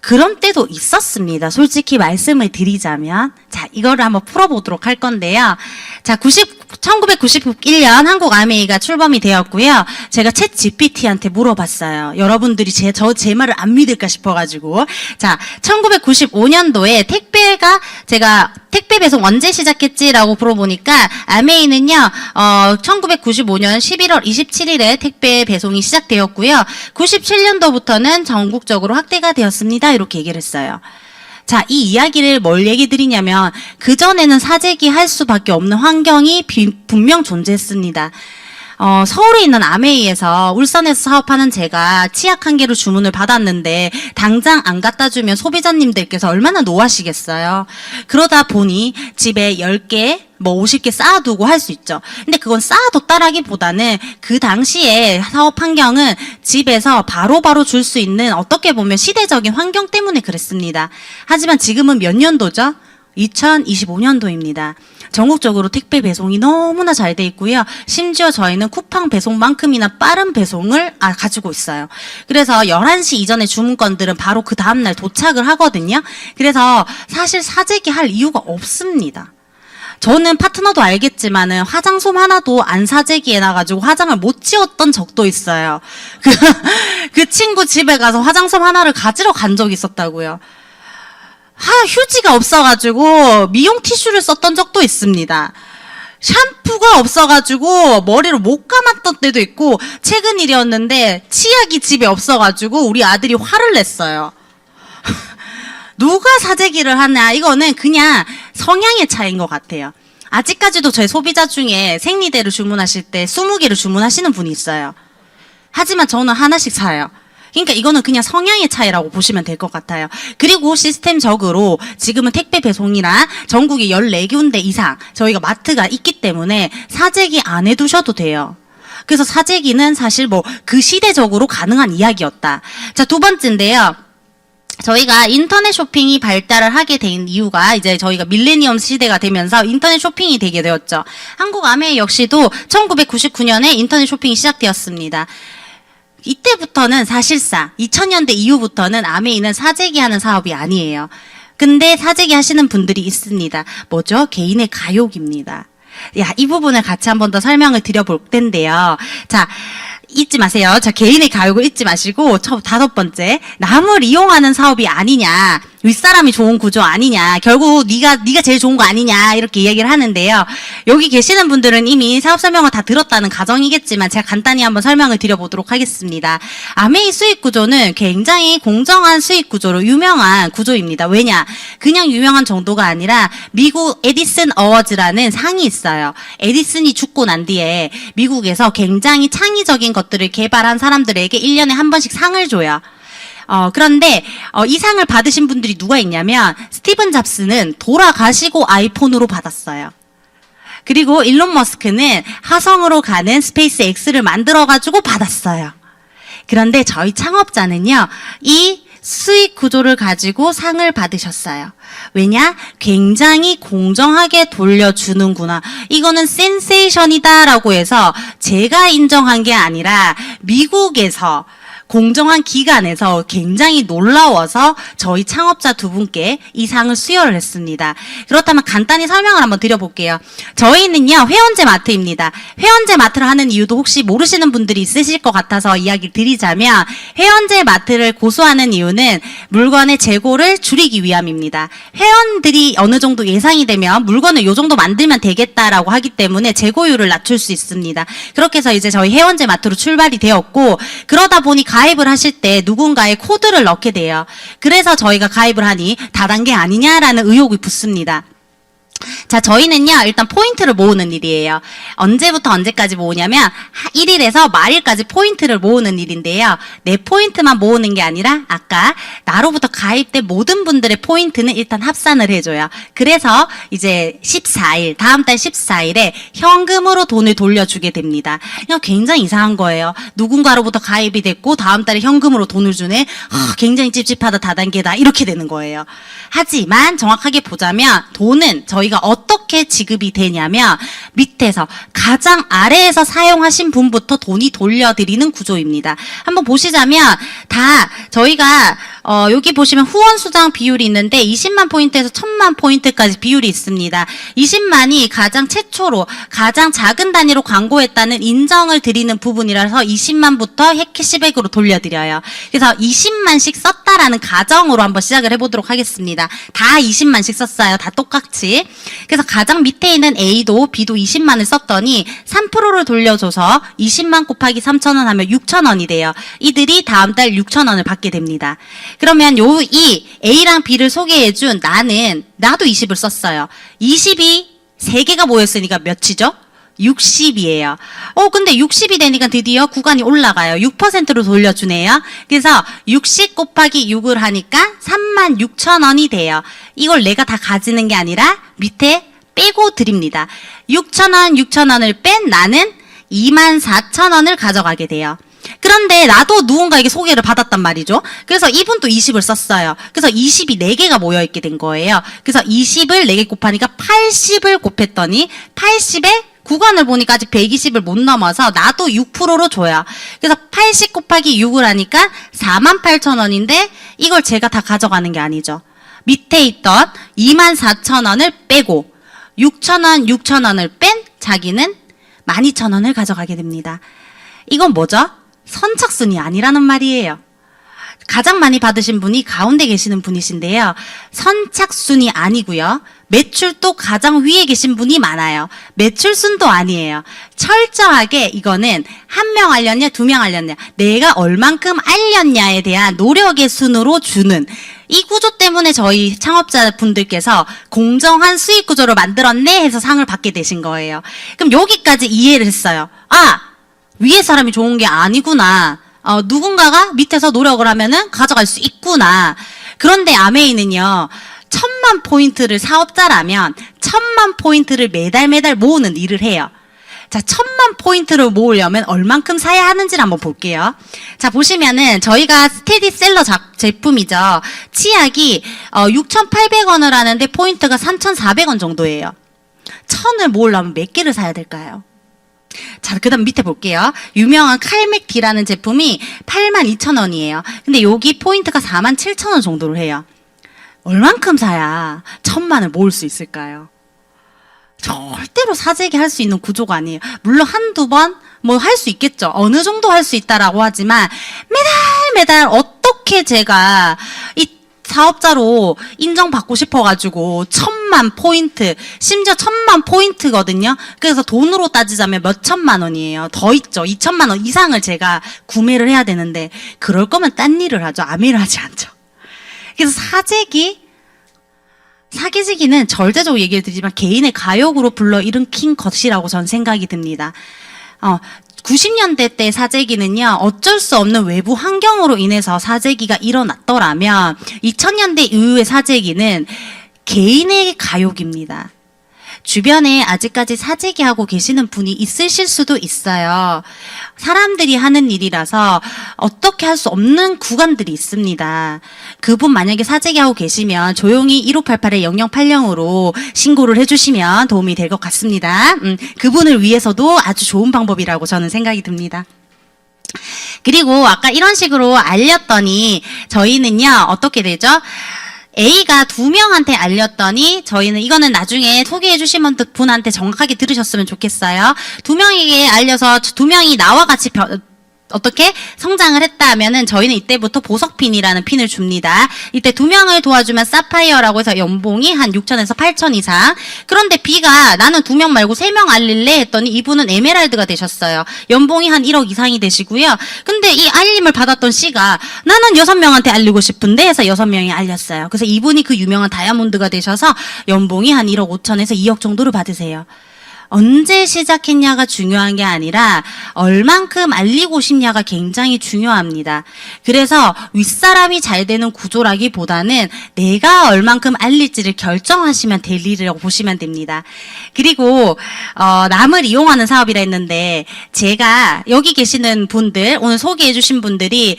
그런 때도 있었습니다. 솔직히 말씀을 드리자면. 자, 이거를 한번 풀어보도록 할 건데요. 자, 1991년 한국 아메이가 출범이 되었고요. 제가 챗 GPT한테 물어봤어요. 여러분들이 제 말을 안 믿을까 싶어가지고. 자, 1995년도에 제가 택배 배송 언제 시작했지라고 물어보니까 아메이는요, 1995년 11월 27일에 택배 배송이 시작되었고요. 97년도부터는 전국적으로 확대가 되었습니다. 이렇게 얘기를 했어요. 자, 이 이야기를 뭘 얘기 드리냐면 그전에는 사재기 할 수밖에 없는 환경이 분명 존재했습니다. 서울에 있는 아메이에서 울산에서 사업하는 제가 치약 한 개로 주문을 받았는데 당장 안 갖다 주면 소비자님들께서 얼마나 노하시겠어요. 그러다 보니 집에 10개, 50개 쌓아두고 할 수 있죠. 근데 그건 쌓아뒀다라기보다는 그 당시에 사업 환경은 집에서 바로바로 줄 수 있는 어떻게 보면 시대적인 환경 때문에 그랬습니다. 하지만 지금은 몇 년도죠? 2025년도입니다. 전국적으로 택배 배송이 너무나 잘 돼 있고요. 심지어 저희는 쿠팡 배송만큼이나 빠른 배송을 가지고 있어요. 그래서 11시 이전에 주문건들은 바로 그 다음날 도착을 하거든요. 그래서 사실 사재기 할 이유가 없습니다. 저는 파트너도 알겠지만은 화장솜 하나도 안 사재기 해놔가지고 화장을 못 지웠던 적도 있어요. 그 친구 집에 가서 화장솜 하나를 가지러 간 적이 있었다고요. 휴지가 없어가지고 미용 티슈를 썼던 적도 있습니다. 샴푸가 없어가지고 머리를 못 감았던 때도 있고, 최근 일이었는데 치약이 집에 없어가지고 우리 아들이 화를 냈어요. 누가 사재기를 하냐. 이거는 그냥 성향의 차이인 것 같아요. 아직까지도 저희 소비자 중에 생리대를 주문하실 때 20개를 주문하시는 분이 있어요. 하지만 저는 하나씩 사요. 그러니까 이거는 그냥 성향의 차이라고 보시면 될 것 같아요. 그리고 시스템적으로 지금은 택배 배송이나 전국에 14군데 이상 저희가 마트가 있기 때문에 사재기 안 해두셔도 돼요. 그래서 사재기는 사실 그 시대적으로 가능한 이야기였다. 자, 두 번째인데요. 저희가 인터넷 쇼핑이 발달을 하게 된 이유가 이제 저희가 밀레니엄 시대가 되면서 인터넷 쇼핑이 되게 되었죠. 한국 아메이 역시도 1999년에 인터넷 쇼핑이 시작되었습니다. 이때부터는 사실상 2000년대 이후부터는 아메이는 사재기하는 사업이 아니에요. 근데 사재기 하시는 분들이 있습니다. 뭐죠? 개인의 가욕입니다. 야, 이 부분을 같이 한 번 더 설명을 드려볼 텐데요. 자, 잊지 마세요. 자, 개인의 가욕을 잊지 마시고, 다섯 번째, 남을 이용하는 사업이 아니냐, 윗사람이 좋은 구조 아니냐, 결국 네가 제일 좋은 거 아니냐, 이렇게 이야기를 하는데요. 여기 계시는 분들은 이미 사업 설명을 다 들었다는 가정이겠지만 제가 간단히 한번 설명을 드려보도록 하겠습니다. 아메이 수익 구조는 굉장히 공정한 수익 구조로 유명한 구조입니다. 왜냐? 그냥 유명한 정도가 아니라 미국 에디슨 어워즈라는 상이 있어요. 에디슨이 죽고 난 뒤에 미국에서 굉장히 창의적인 것들을 개발한 사람들에게 1년에 한 번씩 상을 줘요. 그런데 이 상을 받으신 분들이 누가 있냐면 스티븐 잡스는 돌아가시고 아이폰으로 받았어요. 그리고 일론 머스크는 화성으로 가는 스페이스 X를 만들어가지고 받았어요. 그런데 저희 창업자는요, 이 수익 구조를 가지고 상을 받으셨어요. 왜냐? 굉장히 공정하게 돌려주는구나. 이거는 센세이션이다라고 해서 제가 인정한 게 아니라 미국에서 공정한 기관에서 굉장히 놀라워서 저희 창업자 두 분께 이 상을 수여를 했습니다. 그렇다면 간단히 설명을 한번 드려볼게요. 저희는요, 회원제 마트입니다. 회원제 마트를 하는 이유도 혹시 모르시는 분들이 있으실 것 같아서 이야기를 드리자면, 회원제 마트를 고수하는 이유는 물건의 재고를 줄이기 위함입니다. 회원들이 어느 정도 예상이 되면 물건을 요 정도 만들면 되겠다라고 하기 때문에 재고율을 낮출 수 있습니다. 그렇게 해서 이제 저희 회원제 마트로 출발이 되었고, 그러다 보니 가입을 하실 때 누군가의 코드를 넣게 돼요. 그래서 저희가 가입을 하니 다단계 아니냐라는 의혹이 붙습니다. 자, 저희는요, 일단 포인트를 모으는 일이에요. 언제부터 언제까지 모으냐면 1일에서 말일까지 포인트를 모으는 일인데요. 내 포인트만 모으는 게 아니라 아까 나로부터 가입된 모든 분들의 포인트는 일단 합산을 해줘요. 그래서 이제 14일, 다음 달 14일에 현금으로 돈을 돌려주게 됩니다. 이거 굉장히 이상한 거예요. 누군가로부터 가입이 됐고 다음 달에 현금으로 돈을 주네. 굉장히 찝찝하다, 다단계다, 이렇게 되는 거예요. 하지만 정확하게 보자면 돈은 저희가 어떻게 지급이 되냐면 밑에서 가장 아래에서 사용하신 분부터 돈이 돌려드리는 구조입니다. 한번 보시자면 다 저희가 여기 보시면 후원 수당 비율이 있는데 20만 포인트에서 1000만 포인트까지 비율이 있습니다. 20만이 가장 최초로 가장 작은 단위로 광고했다는 인정을 드리는 부분이라서 20만부터 캐시백으로 돌려드려요. 그래서 20만씩 썼다라는 가정으로 한번 시작을 해보도록 하겠습니다. 다 20만씩 썼어요. 다 똑같이. 그래서 가장 밑에 있는 A도 B도 20만을 썼더니 3%를 돌려줘서 20만 곱하기 3,000원 하면 6,000원이 돼요. 이들이 다음 달 6,000원을 받게 됩니다. 그러면 이 A랑 B를 소개해준 나도 20을 썼어요. 20이 3개가 모였으니까 몇이죠? 60이에요. 근데 60이 되니까 드디어 구간이 올라가요. 6%로 돌려주네요. 그래서 60 곱하기 6을 하니까 36,000원이 돼요. 이걸 내가 다 가지는 게 아니라 밑에 빼고 드립니다. 6,000원을 뺀 나는 24,000원을 가져가게 돼요. 그런데 나도 누군가에게 소개를 받았단 말이죠. 그래서 이분도 20을 썼어요. 그래서 20이 4개가 모여있게 된 거예요. 그래서 20을 4개 곱하니까 80을 곱했더니 80에 구간을 보니까 아직 120을 못 넘어서 나도 6%로 줘요. 그래서 80 곱하기 6을 하니까 48,000원인데 이걸 제가 다 가져가는 게 아니죠. 밑에 있던 24,000원을 빼고 6,000원을 뺀 자기는 12,000원을 가져가게 됩니다. 이건 뭐죠? 선착순이 아니라는 말이에요. 가장 많이 받으신 분이 가운데 계시는 분이신데요. 선착순이 아니고요. 매출도 가장 위에 계신 분이 많아요. 매출순도 아니에요. 철저하게 이거는 1명 알렸냐, 2명 알렸냐, 내가 얼만큼 알렸냐에 대한 노력의 순으로 주는 이 구조 때문에 저희 창업자분들께서 공정한 수익 구조를 만들었네 해서 상을 받게 되신 거예요. 그럼 여기까지 이해를 했어요. 위에 사람이 좋은 게 아니구나. 누군가가 밑에서 노력을 하면은 가져갈 수 있구나. 그런데 아메이는요, 1000만 포인트를 사업자라면 1000만 포인트를 매달 모으는 일을 해요. 자, 1000만 포인트를 모으려면 얼만큼 사야 하는지를 한번 볼게요. 자, 보시면은 저희가 스테디셀러 제품이죠. 치약이 6,800원을 하는데 포인트가 3,400원 정도예요. 1000을 모으려면 몇 개를 사야 될까요? 자, 그 다음 밑에 볼게요. 유명한 칼맥디라는 제품이 82,000원이에요. 근데 여기 포인트가 47,000원 정도를 해요. 얼만큼 사야 1,000만을 모을 수 있을까요? 절대로 사재기 할 수 있는 구조가 아니에요. 물론 한두 번 뭐 할 수 있겠죠. 어느 정도 할 수 있다라고 하지만 매달 어떻게 제가 이 사업자로 인정받고 싶어가지고 1,000만 포인트, 심지어 1,000만 포인트거든요. 그래서 돈으로 따지자면 몇 천만 원이에요. 더 있죠. 2천만 원 이상을 제가 구매를 해야 되는데 그럴 거면 딴 일을 하죠. 아메를 하지 않죠. 그래서 사기지기는 절대적으로 얘기를 드리지만 개인의 가욕으로 불러일으킨 것이라고 저는 생각이 듭니다. 90년대 때 사재기는요, 어쩔 수 없는 외부 환경으로 인해서 사재기가 일어났더라면 2000년대 이후의 사재기는 개인의 가욕입니다. 주변에 아직까지 사재기 하고 계시는 분이 있으실 수도 있어요. 사람들이 하는 일이라서 어떻게 할 수 없는 구간들이 있습니다. 그분 만약에 사재기 하고 계시면 조용히 1588-0080으로 신고를 해주시면 도움이 될 것 같습니다. 그분을 위해서도 아주 좋은 방법이라고 저는 생각이 듭니다. 그리고 아까 이런 식으로 알렸더니 저희는요, 어떻게 되죠? A가 2명한테 알렸더니 저희는 이거는 나중에 소개해 주신 분한테 정확하게 들으셨으면 좋겠어요. 2명에게 알려서 2명이 나와 같이 어떻게 성장을 했다 하면은 저희는 이때부터 보석핀이라는 핀을 줍니다. 이때 2명을 도와주면 사파이어라고 해서 연봉이 한 6천에서 8천 이상. 그런데 B가 나는 2명 말고 3명 알릴래 했더니 이분은 에메랄드가 되셨어요. 연봉이 한 1억 이상이 되시고요. 근데 이 알림을 받았던 C가 나는 6명한테 알리고 싶은데 해서 6명이 알렸어요. 그래서 이분이 그 유명한 다이아몬드가 되셔서 연봉이 한 1억 5천에서 2억 정도를 받으세요. 언제 시작했냐가 중요한 게 아니라 얼만큼 알리고 싶냐가 굉장히 중요합니다. 그래서 윗사람이 잘 되는 구조라기보다는 내가 얼만큼 알릴지를 결정하시면 될 일이라고 보시면 됩니다. 그리고 남을 이용하는 사업이라 했는데 제가 여기 계시는 분들, 오늘 소개해 주신 분들이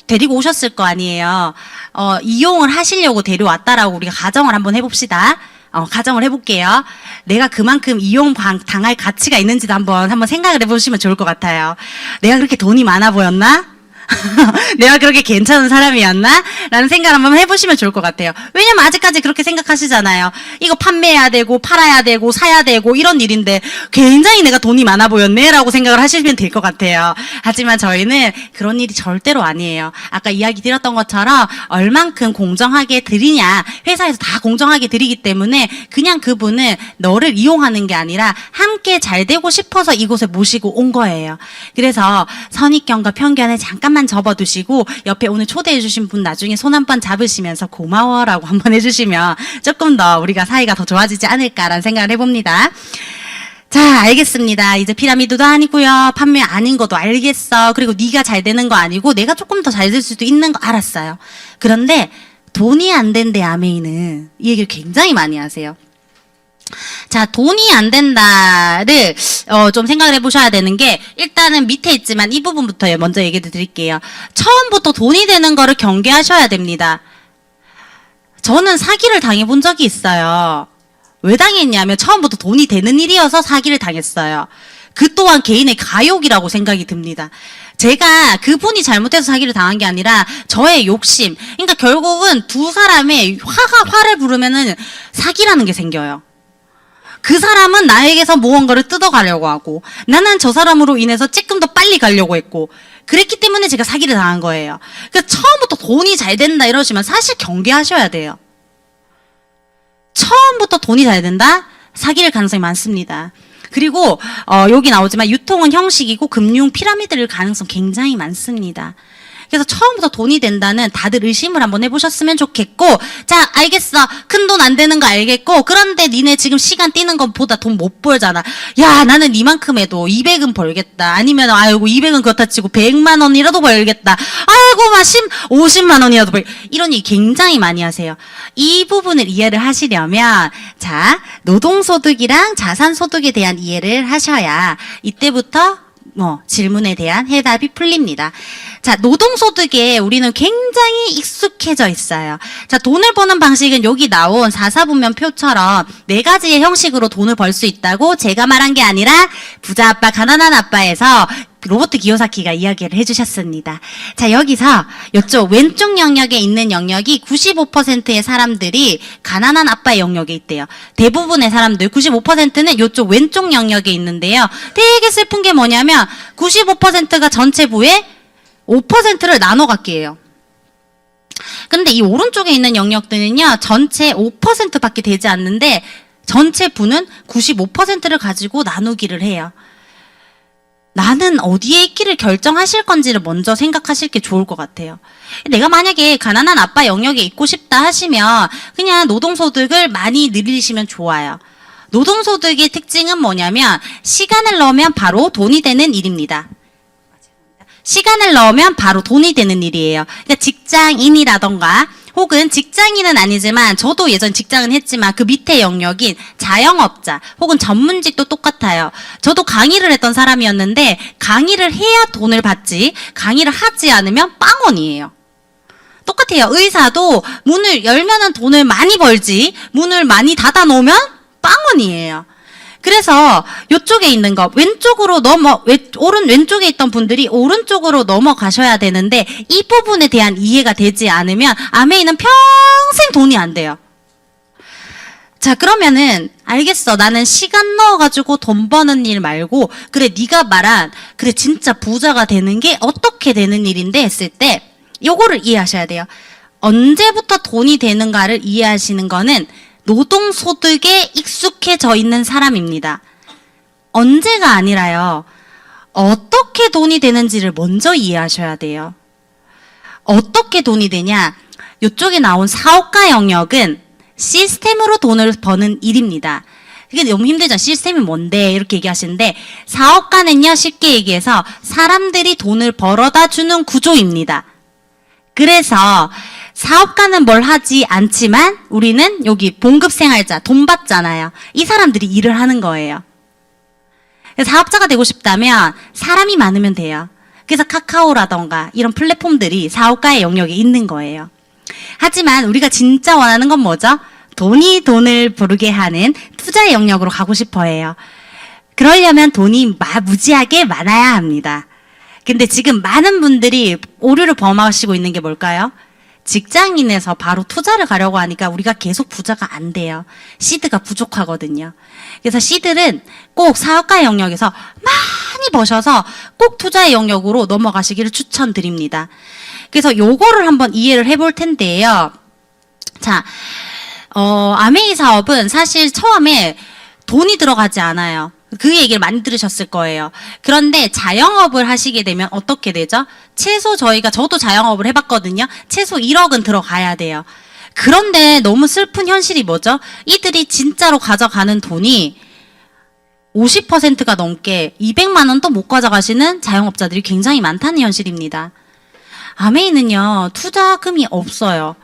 데리고 오셨을 거 아니에요. 이용을 하시려고 데려왔다라고 우리가 가정을 한번 해봅시다. 가정을 해볼게요. 내가 그만큼 이용 당할 가치가 있는지도 한번 생각을 해보시면 좋을 것 같아요. 내가 그렇게 돈이 많아 보였나? 내가 그렇게 괜찮은 사람이었나? 라는 생각을 한번 해보시면 좋을 것 같아요. 왜냐면 아직까지 그렇게 생각하시잖아요. 이거 판매해야 되고 팔아야 되고 사야 되고 이런 일인데 굉장히 내가 돈이 많아 보였네 라고 생각을 하시면 될 것 같아요. 하지만 저희는 그런 일이 절대로 아니에요. 아까 이야기 드렸던 것처럼 얼만큼 공정하게 드리냐, 회사에서 다 공정하게 드리기 때문에 그냥 그분은 너를 이용하는 게 아니라 함께 잘 되고 싶어서 이곳에 모시고 온 거예요. 그래서 선입견과 편견을 잠깐만 접어두시고 옆에 오늘 초대해 주신 분 나중에 손 한번 잡으시면서 고마워라고 한번 해주시면 조금 더 우리가 사이가 더 좋아지지 않을까라는 생각을 해봅니다. 자, 알겠습니다. 이제 피라미드도 아니고요. 판매 아닌 것도 알겠어. 그리고 네가 잘 되는 거 아니고 내가 조금 더 잘 될 수도 있는 거 알았어요. 그런데 돈이 안 된대 아메이는 이 얘기를 굉장히 많이 하세요. 자, 돈이 안 된다를 좀 생각을 해보셔야 되는 게 일단은 밑에 있지만 이 부분부터 먼저 얘기 드릴게요. 처음부터 돈이 되는 거를 경계하셔야 됩니다. 저는 사기를 당해본 적이 있어요. 왜 당했냐면 처음부터 돈이 되는 일이어서 사기를 당했어요. 그 또한 개인의 가욕이라고 생각이 듭니다. 제가 그분이 잘못해서 사기를 당한 게 아니라 저의 욕심. 그러니까 결국은 두 사람의 화를 부르면은 사기라는 게 생겨요. 그 사람은 나에게서 무언가를 뜯어가려고 하고 나는 저 사람으로 인해서 조금 더 빨리 가려고 했고 그랬기 때문에 제가 사기를 당한 거예요. 그러니까 처음부터 돈이 잘 된다 이러시면 사실 경계하셔야 돼요. 처음부터 돈이 잘 된다? 사기일 가능성이 많습니다. 그리고 여기 나오지만 유통은 형식이고 금융 피라미드일 가능성 굉장히 많습니다. 그래서 처음부터 돈이 된다는 다들 의심을 한번 해보셨으면 좋겠고, 자, 알겠어. 큰 돈 안 되는 거 알겠고, 그런데 니네 지금 시간 뛰는 것보다 돈 못 벌잖아. 야, 나는 이만큼 해도 200은 벌겠다. 아니면, 아이고, 200은 그렇다 치고 100만 원이라도 벌겠다. 아이고, 50만 원이라도 이런 얘기 굉장히 많이 하세요. 이 부분을 이해를 하시려면, 자, 노동소득이랑 자산소득에 대한 이해를 하셔야 이때부터 질문에 대한 해답이 풀립니다. 자, 노동소득에 우리는 굉장히 익숙해져 있어요. 자, 돈을 버는 방식은 여기 나온 4사분면표처럼 4가지의 형식으로 돈을 벌 수 있다고 제가 말한 게 아니라 부자 아빠, 가난한 아빠에서 로버트 기요사키가 이야기를 해주셨습니다. 자, 여기서 이쪽 왼쪽 영역에 있는 영역이 95%의 사람들이 가난한 아빠의 영역에 있대요. 대부분의 사람들 95%는 이쪽 왼쪽 영역에 있는데요. 되게 슬픈 게 뭐냐면 95%가 전체 부의 5%를 나눠 갖기예요. 근데 이 오른쪽에 있는 영역들은요, 전체 5%밖에 되지 않는데 전체 부는 95%를 가지고 나누기를 해요. 나는 어디에 있기를 결정하실 건지를 먼저 생각하실 게 좋을 것 같아요. 내가 만약에 가난한 아빠 영역에 있고 싶다 하시면 그냥 노동소득을 많이 늘리시면 좋아요. 노동소득의 특징은 뭐냐면 시간을 넣으면 바로 돈이 되는 일입니다. 시간을 넣으면 바로 돈이 되는 일이에요. 그러니까 직장인이라던가 혹은 직장인은 아니지만 저도 예전 직장은 했지만 그 밑에 영역인 자영업자 혹은 전문직도 똑같아요. 저도 강의를 했던 사람이었는데 강의를 해야 돈을 받지 강의를 하지 않으면 빵원이에요. 똑같아요. 의사도 문을 열면은 돈을 많이 벌지 문을 많이 닫아 놓으면 빵원이에요. 그래서 이쪽에 있는 거 왼쪽으로 왼쪽에 있던 분들이 오른쪽으로 넘어가셔야 되는데 이 부분에 대한 이해가 되지 않으면 아메이는 평생 돈이 안 돼요. 자, 그러면은 알겠어. 나는 시간 넣어가지고 돈 버는 일 말고 그래 네가 말한 그래 진짜 부자가 되는 게 어떻게 되는 일인데 했을 때 요거를 이해하셔야 돼요. 언제부터 돈이 되는가를 이해하시는 거는 노동소득에 익숙해져 있는 사람입니다. 언제가 아니라요. 어떻게 돈이 되는지를 먼저 이해하셔야 돼요. 어떻게 돈이 되냐? 이쪽에 나온 사업가 영역은 시스템으로 돈을 버는 일입니다. 이게 너무 힘들죠. 시스템이 뭔데? 이렇게 얘기하시는데 사업가는요. 쉽게 얘기해서 사람들이 돈을 벌어다 주는 구조입니다. 그래서 사업가는 뭘 하지 않지만 우리는 여기 봉급생활자, 돈 받잖아요. 이 사람들이 일을 하는 거예요. 사업자가 되고 싶다면 사람이 많으면 돼요. 그래서 카카오라던가 이런 플랫폼들이 사업가의 영역에 있는 거예요. 하지만 우리가 진짜 원하는 건 뭐죠? 돈이 돈을 부르게 하는 투자의 영역으로 가고 싶어 해요. 그러려면 돈이 무지하게 많아야 합니다. 근데 지금 많은 분들이 오류를 범하시고 있는 게 뭘까요? 직장인에서 바로 투자를 가려고 하니까 우리가 계속 부자가 안 돼요. 시드가 부족하거든요. 그래서 시들은 꼭 사업가 영역에서 많이 버셔서 꼭 투자의 영역으로 넘어가시기를 추천드립니다. 그래서 요거를 한번 이해를 해볼 텐데요. 자, 아메이 사업은 사실 처음에 돈이 들어가지 않아요. 그 얘기를 많이 들으셨을 거예요. 그런데 자영업을 하시게 되면 어떻게 되죠? 최소 저도 자영업을 해봤거든요. 최소 1억은 들어가야 돼요. 그런데 너무 슬픈 현실이 뭐죠? 이들이 진짜로 가져가는 돈이 50%가 넘게 200만 원도 못 가져가시는 자영업자들이 굉장히 많다는 현실입니다. 아메이는요, 투자금이 없어요.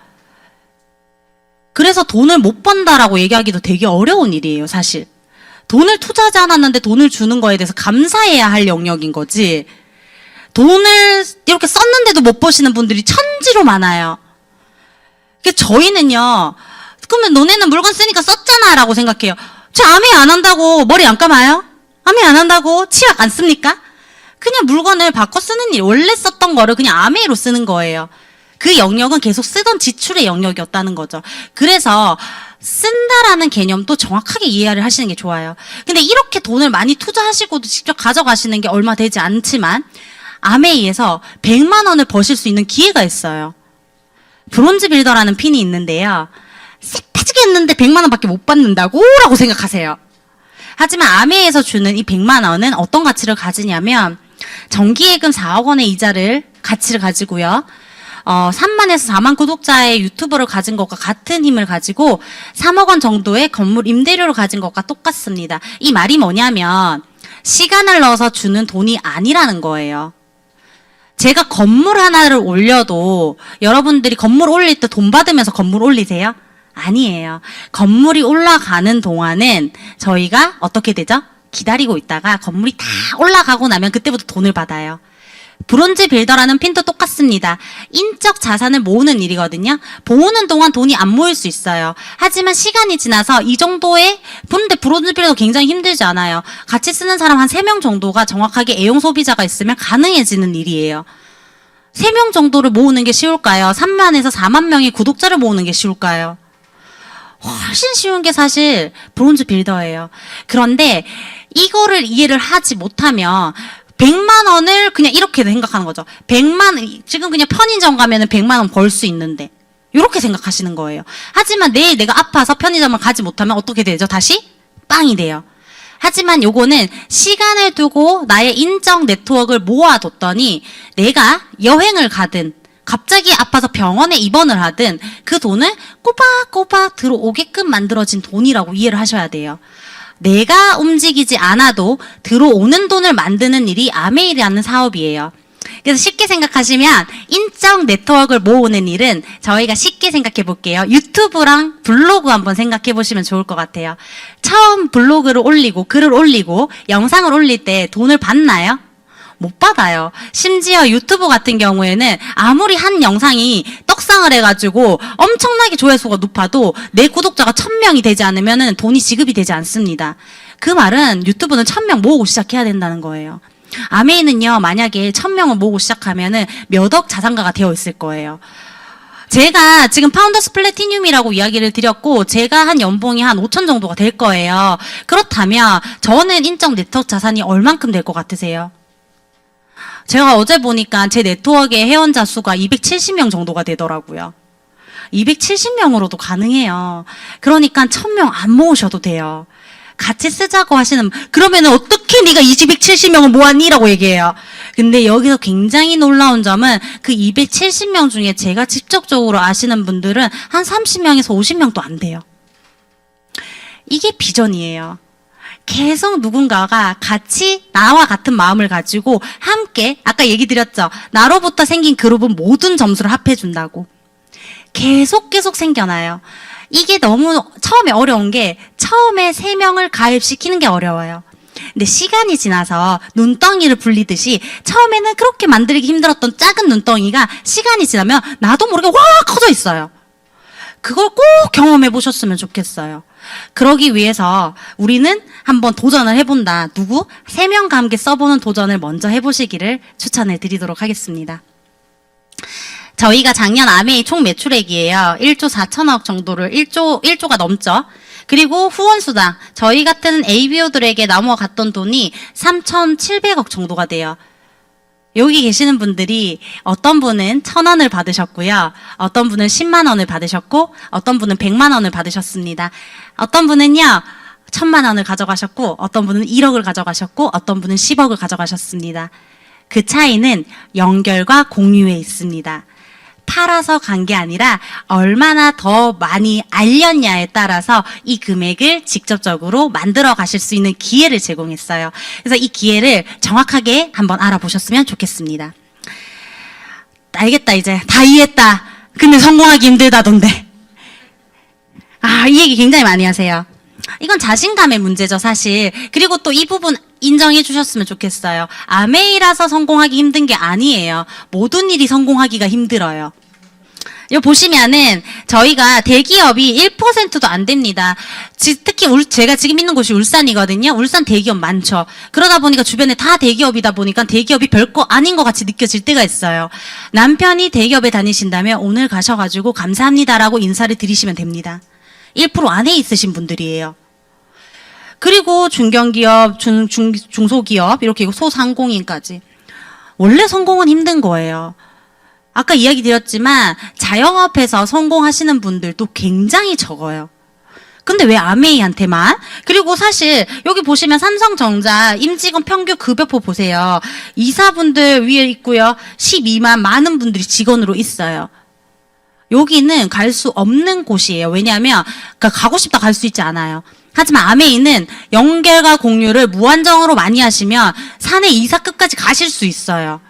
그래서 돈을 못 번다라고 얘기하기도 되게 어려운 일이에요, 사실. 돈을 투자하지 않았는데 돈을 주는 거에 대해서 감사해야 할 영역인 거지. 돈을 이렇게 썼는데도 못 버시는 분들이 천지로 많아요. 저희는요, 그러면 너네는 물건 쓰니까 썼잖아 라고 생각해요. 저 아메이 안 한다고 머리 안 감아요? 아메이 안 한다고 치약 안 씁니까? 그냥 물건을 바꿔 쓰는 일, 원래 썼던 거를 그냥 아메이로 쓰는 거예요. 그 영역은 계속 쓰던 지출의 영역이었다는 거죠. 그래서 쓴다라는 개념도 정확하게 이해를 하시는 게 좋아요. 근데 이렇게 돈을 많이 투자하시고도 직접 가져가시는 게 얼마 되지 않지만 아메이에서 100만 원을 버실 수 있는 기회가 있어요. 브론즈 빌더라는 핀이 있는데요. 새빠지게 했는데 100만 원밖에 못 받는다고? 라고 생각하세요. 하지만 아메이에서 주는 이 100만 원은 어떤 가치를 가지냐면 정기예금 4억 원의 가치를 가지고요. 3만에서 4만 구독자의 유튜버를 가진 것과 같은 힘을 가지고 3억 원 정도의 건물 임대료를 가진 것과 똑같습니다. 이 말이 뭐냐면 시간을 넣어서 주는 돈이 아니라는 거예요. 제가 건물 하나를 올려도 여러분들이 건물 올릴 때 돈 받으면서 건물 올리세요? 아니에요. 건물이 올라가는 동안은 저희가 어떻게 되죠? 기다리고 있다가 건물이 다 올라가고 나면 그때부터 돈을 받아요. 브론즈 빌더라는 핀도 똑같습니다. 인적 자산을 모으는 일이거든요. 모으는 동안 돈이 안 모일 수 있어요. 하지만 시간이 지나서 이 정도의, 근데 브론즈 빌더 굉장히 힘들지 않아요. 같이 쓰는 사람 한 3명 정도가 정확하게 애용 소비자가 있으면 가능해지는 일이에요. 3명 정도를 모으는 게 쉬울까요? 3만에서 4만 명의 구독자를 모으는 게 쉬울까요? 훨씬 쉬운 게 사실 브론즈 빌더예요. 그런데 이거를 이해를 하지 못하면 100만 원을 그냥 이렇게 생각하는 거죠. 100만, 지금 그냥 편의점 가면은 100만 원 벌 수 있는데. 이렇게 생각하시는 거예요. 하지만 내일 내가 아파서 편의점을 가지 못하면 어떻게 되죠? 다시 빵이 돼요. 하지만 요거는 시간을 두고 나의 인적 네트워크를 모아뒀더니 내가 여행을 가든 갑자기 아파서 병원에 입원을 하든 그 돈을 꼬박꼬박 들어오게끔 만들어진 돈이라고 이해를 하셔야 돼요. 내가 움직이지 않아도 들어오는 돈을 만드는 일이 아메이라는 사업이에요. 그래서 쉽게 생각하시면 인적 네트워크를 모으는 일은 저희가 쉽게 생각해 볼게요. 유튜브랑 블로그 한번 생각해 보시면 좋을 것 같아요. 처음 블로그를 올리고 글을 올리고 영상을 올릴 때 돈을 받나요? 못 받아요. 심지어 유튜브 같은 경우에는 아무리 한 영상이 떡상을 해가지고 엄청나게 조회수가 높아도 내 구독자가 1000명이 되지 않으면 돈이 지급이 되지 않습니다. 그 말은 유튜브는 1000명 모으고 시작해야 된다는 거예요. 아메이는요, 만약에 1000명을 모으고 시작하면은 몇 억 자산가가 되어 있을 거예요. 제가 지금 파운더스 플래티늄이라고 이야기를 드렸고, 제가 한 연봉이 한 5천 정도가 될 거예요. 그렇다면 저는 인적 네트워크 자산이 얼만큼 될 것 같으세요? 제가 어제 보니까 제 네트워크의 회원자 수가 270명 정도가 되더라고요. 270명으로도 가능해요. 그러니까 1000명 안 모으셔도 돼요. 같이 쓰자고 하시는, 그러면은 어떻게 네가 270명을 모았니? 라고 얘기해요. 근데 여기서 굉장히 놀라운 점은 그 270명 중에 제가 직접적으로 아시는 분들은 한 30명에서 50명도 안 돼요. 이게 비전이에요. 계속 누군가가 같이 나와 같은 마음을 가지고 함께, 아까 얘기 드렸죠. 나로부터 생긴 그룹은 모든 점수를 합해준다고. 계속 생겨나요. 이게 너무 처음에 어려운 게 처음에 3명을 가입시키는 게 어려워요. 근데 시간이 지나서 눈덩이를 굴리듯이 처음에는 그렇게 만들기 힘들었던 작은 눈덩이가 시간이 지나면 나도 모르게 와 커져 있어요. 그걸 꼭 경험해 보셨으면 좋겠어요. 그러기 위해서 우리는 한번 도전을 해본다. 누구? 3명과 함께 써보는 도전을 먼저 해보시기를 추천을 드리도록 하겠습니다. 저희가 작년 아메이 총 매출액이에요. 1조 4천억 정도를, 1조가 넘죠. 그리고 후원수당, 저희 같은 ABO들에게 넘어갔던 돈이 3,700억 정도가 돼요. 여기 계시는 분들이 어떤 분은 1,000원을 받으셨고요. 어떤 분은 10만 원을 받으셨고, 어떤 분은 100만 원을 받으셨습니다. 어떤 분은요, 1,000만 원을 가져가셨고, 어떤 분은 1억을 가져가셨고, 어떤 분은 10억을 가져가셨습니다. 그 차이는 연결과 공유에 있습니다. 팔아서 간 게 아니라 얼마나 더 많이 알렸냐에 따라서 이 금액을 직접적으로 만들어 가실 수 있는 기회를 제공했어요. 그래서 이 기회를 정확하게 한번 알아보셨으면 좋겠습니다. 알겠다, 이제. 다 이해했다. 근데 성공하기 힘들다던데. 이 얘기 굉장히 많이 하세요. 이건 자신감의 문제죠, 사실. 그리고 또 이 부분 인정해 주셨으면 좋겠어요. 아메이라서 성공하기 힘든 게 아니에요. 모든 일이 성공하기가 힘들어요. 여기 보시면은 저희가 대기업이 1%도 안 됩니다. 특히 제가 지금 있는 곳이 울산이거든요. 울산 대기업 많죠. 그러다 보니까 주변에 다 대기업이다 보니까 대기업이 별거 아닌 것 같이 느껴질 때가 있어요. 남편이 대기업에 다니신다면 오늘 가셔가지고 감사합니다라고 인사를 드리시면 됩니다. 1% 안에 있으신 분들이에요. 그리고 중견기업, 중소기업, 이렇게 소상공인까지. 원래 성공은 힘든 거예요. 아까 이야기 드렸지만 자영업해서 성공하시는 분들도 굉장히 적어요. 근데 왜 아메이한테만? 그리고 사실 여기 보시면 삼성전자 임직원 평균 급여표 보세요. 이사분들 위에 있고요. 12만 많은 분들이 직원으로 있어요. 여기는 갈 수 없는 곳이에요. 왜냐하면 가고 싶다 갈 수 있지 않아요. 하지만 아메이는 연결과 공유를 무한정으로 많이 하시면 사내 이사급까지 가실 수 있어요.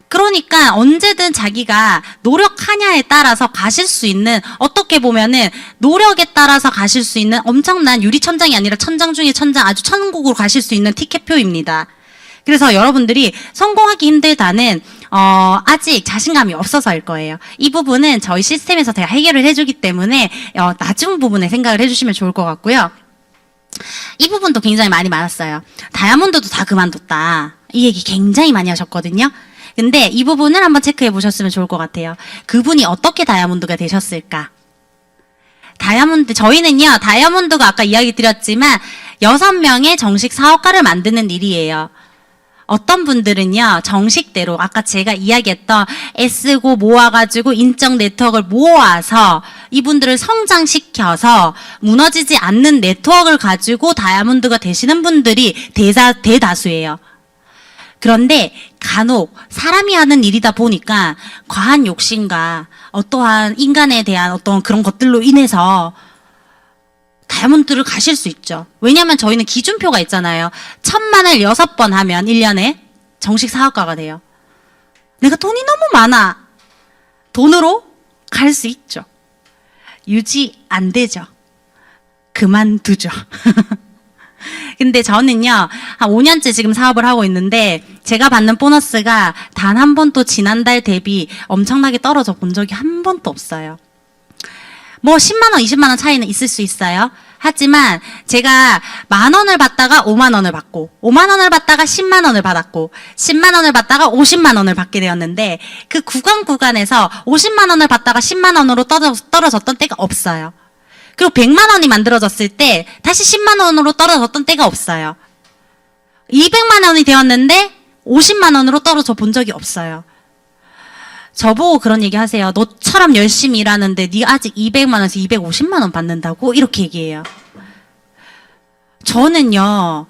그러니까 언제든 자기가 노력하냐에 따라서 가실 수 있는, 어떻게 보면은 노력에 따라서 가실 수 있는 엄청난 유리천장이 아니라 천장 중에 천장, 아주 천국으로 가실 수 있는 티켓표입니다. 그래서 여러분들이 성공하기 힘들다는 아직 자신감이 없어서일 거예요. 이 부분은 저희 시스템에서 제가 해결을 해주기 때문에 나중 부분에 생각을 해주시면 좋을 것 같고요. 이 부분도 굉장히 많이 많았어요. 다이아몬드도 다 그만뒀다. 이 얘기 굉장히 많이 하셨거든요. 근데 이 부분을 한번 체크해 보셨으면 좋을 것 같아요. 그분이 어떻게 다이아몬드가 되셨을까? 저희는요, 다이아몬드가 아까 이야기 드렸지만 6명의 정식 사업가를 만드는 일이에요. 어떤 분들은요, 정식대로 아까 제가 이야기했던 애쓰고 모아가지고 인적 네트워크를 모아서 이분들을 성장시켜서 무너지지 않는 네트워크를 가지고 다이아몬드가 되시는 분들이 대다수예요. 그런데 간혹 사람이 하는 일이다 보니까 과한 욕심과 어떠한 인간에 대한 어떤 그런 것들로 인해서 다이아몬드를 가실 수 있죠. 왜냐하면 저희는 기준표가 있잖아요. 1,000만을 6번 하면 1년에 정식 사업가가 돼요. 내가 돈이 너무 많아. 돈으로 갈 수 있죠. 유지 안 되죠. 그만두죠. 근데 저는요, 한 5년째 지금 사업을 하고 있는데, 제가 받는 보너스가 단 한 번도 지난달 대비 엄청나게 떨어져 본 적이 한 번도 없어요. 뭐 10만원, 20만원 차이는 있을 수 있어요. 하지만 제가 10,000원을 받다가 50,000원을 받고, 50,000원을 받다가 100,000원을 받았고, 100,000원을 받다가 500,000원을 받게 되었는데, 그 구간에서 500,000원을 받다가 100,000원으로 떨어졌던 때가 없어요. 그리고 100,000원이 만들어졌을 때 다시 100,000원으로 떨어졌던 때가 없어요. 200,000원이 되었는데 500,000원으로 떨어져 본 적이 없어요. 저보고 그런 얘기 하세요. 너처럼 열심히 일하는데 네가 아직 200만원에서 250만원 받는다고? 이렇게 얘기해요. 저는요,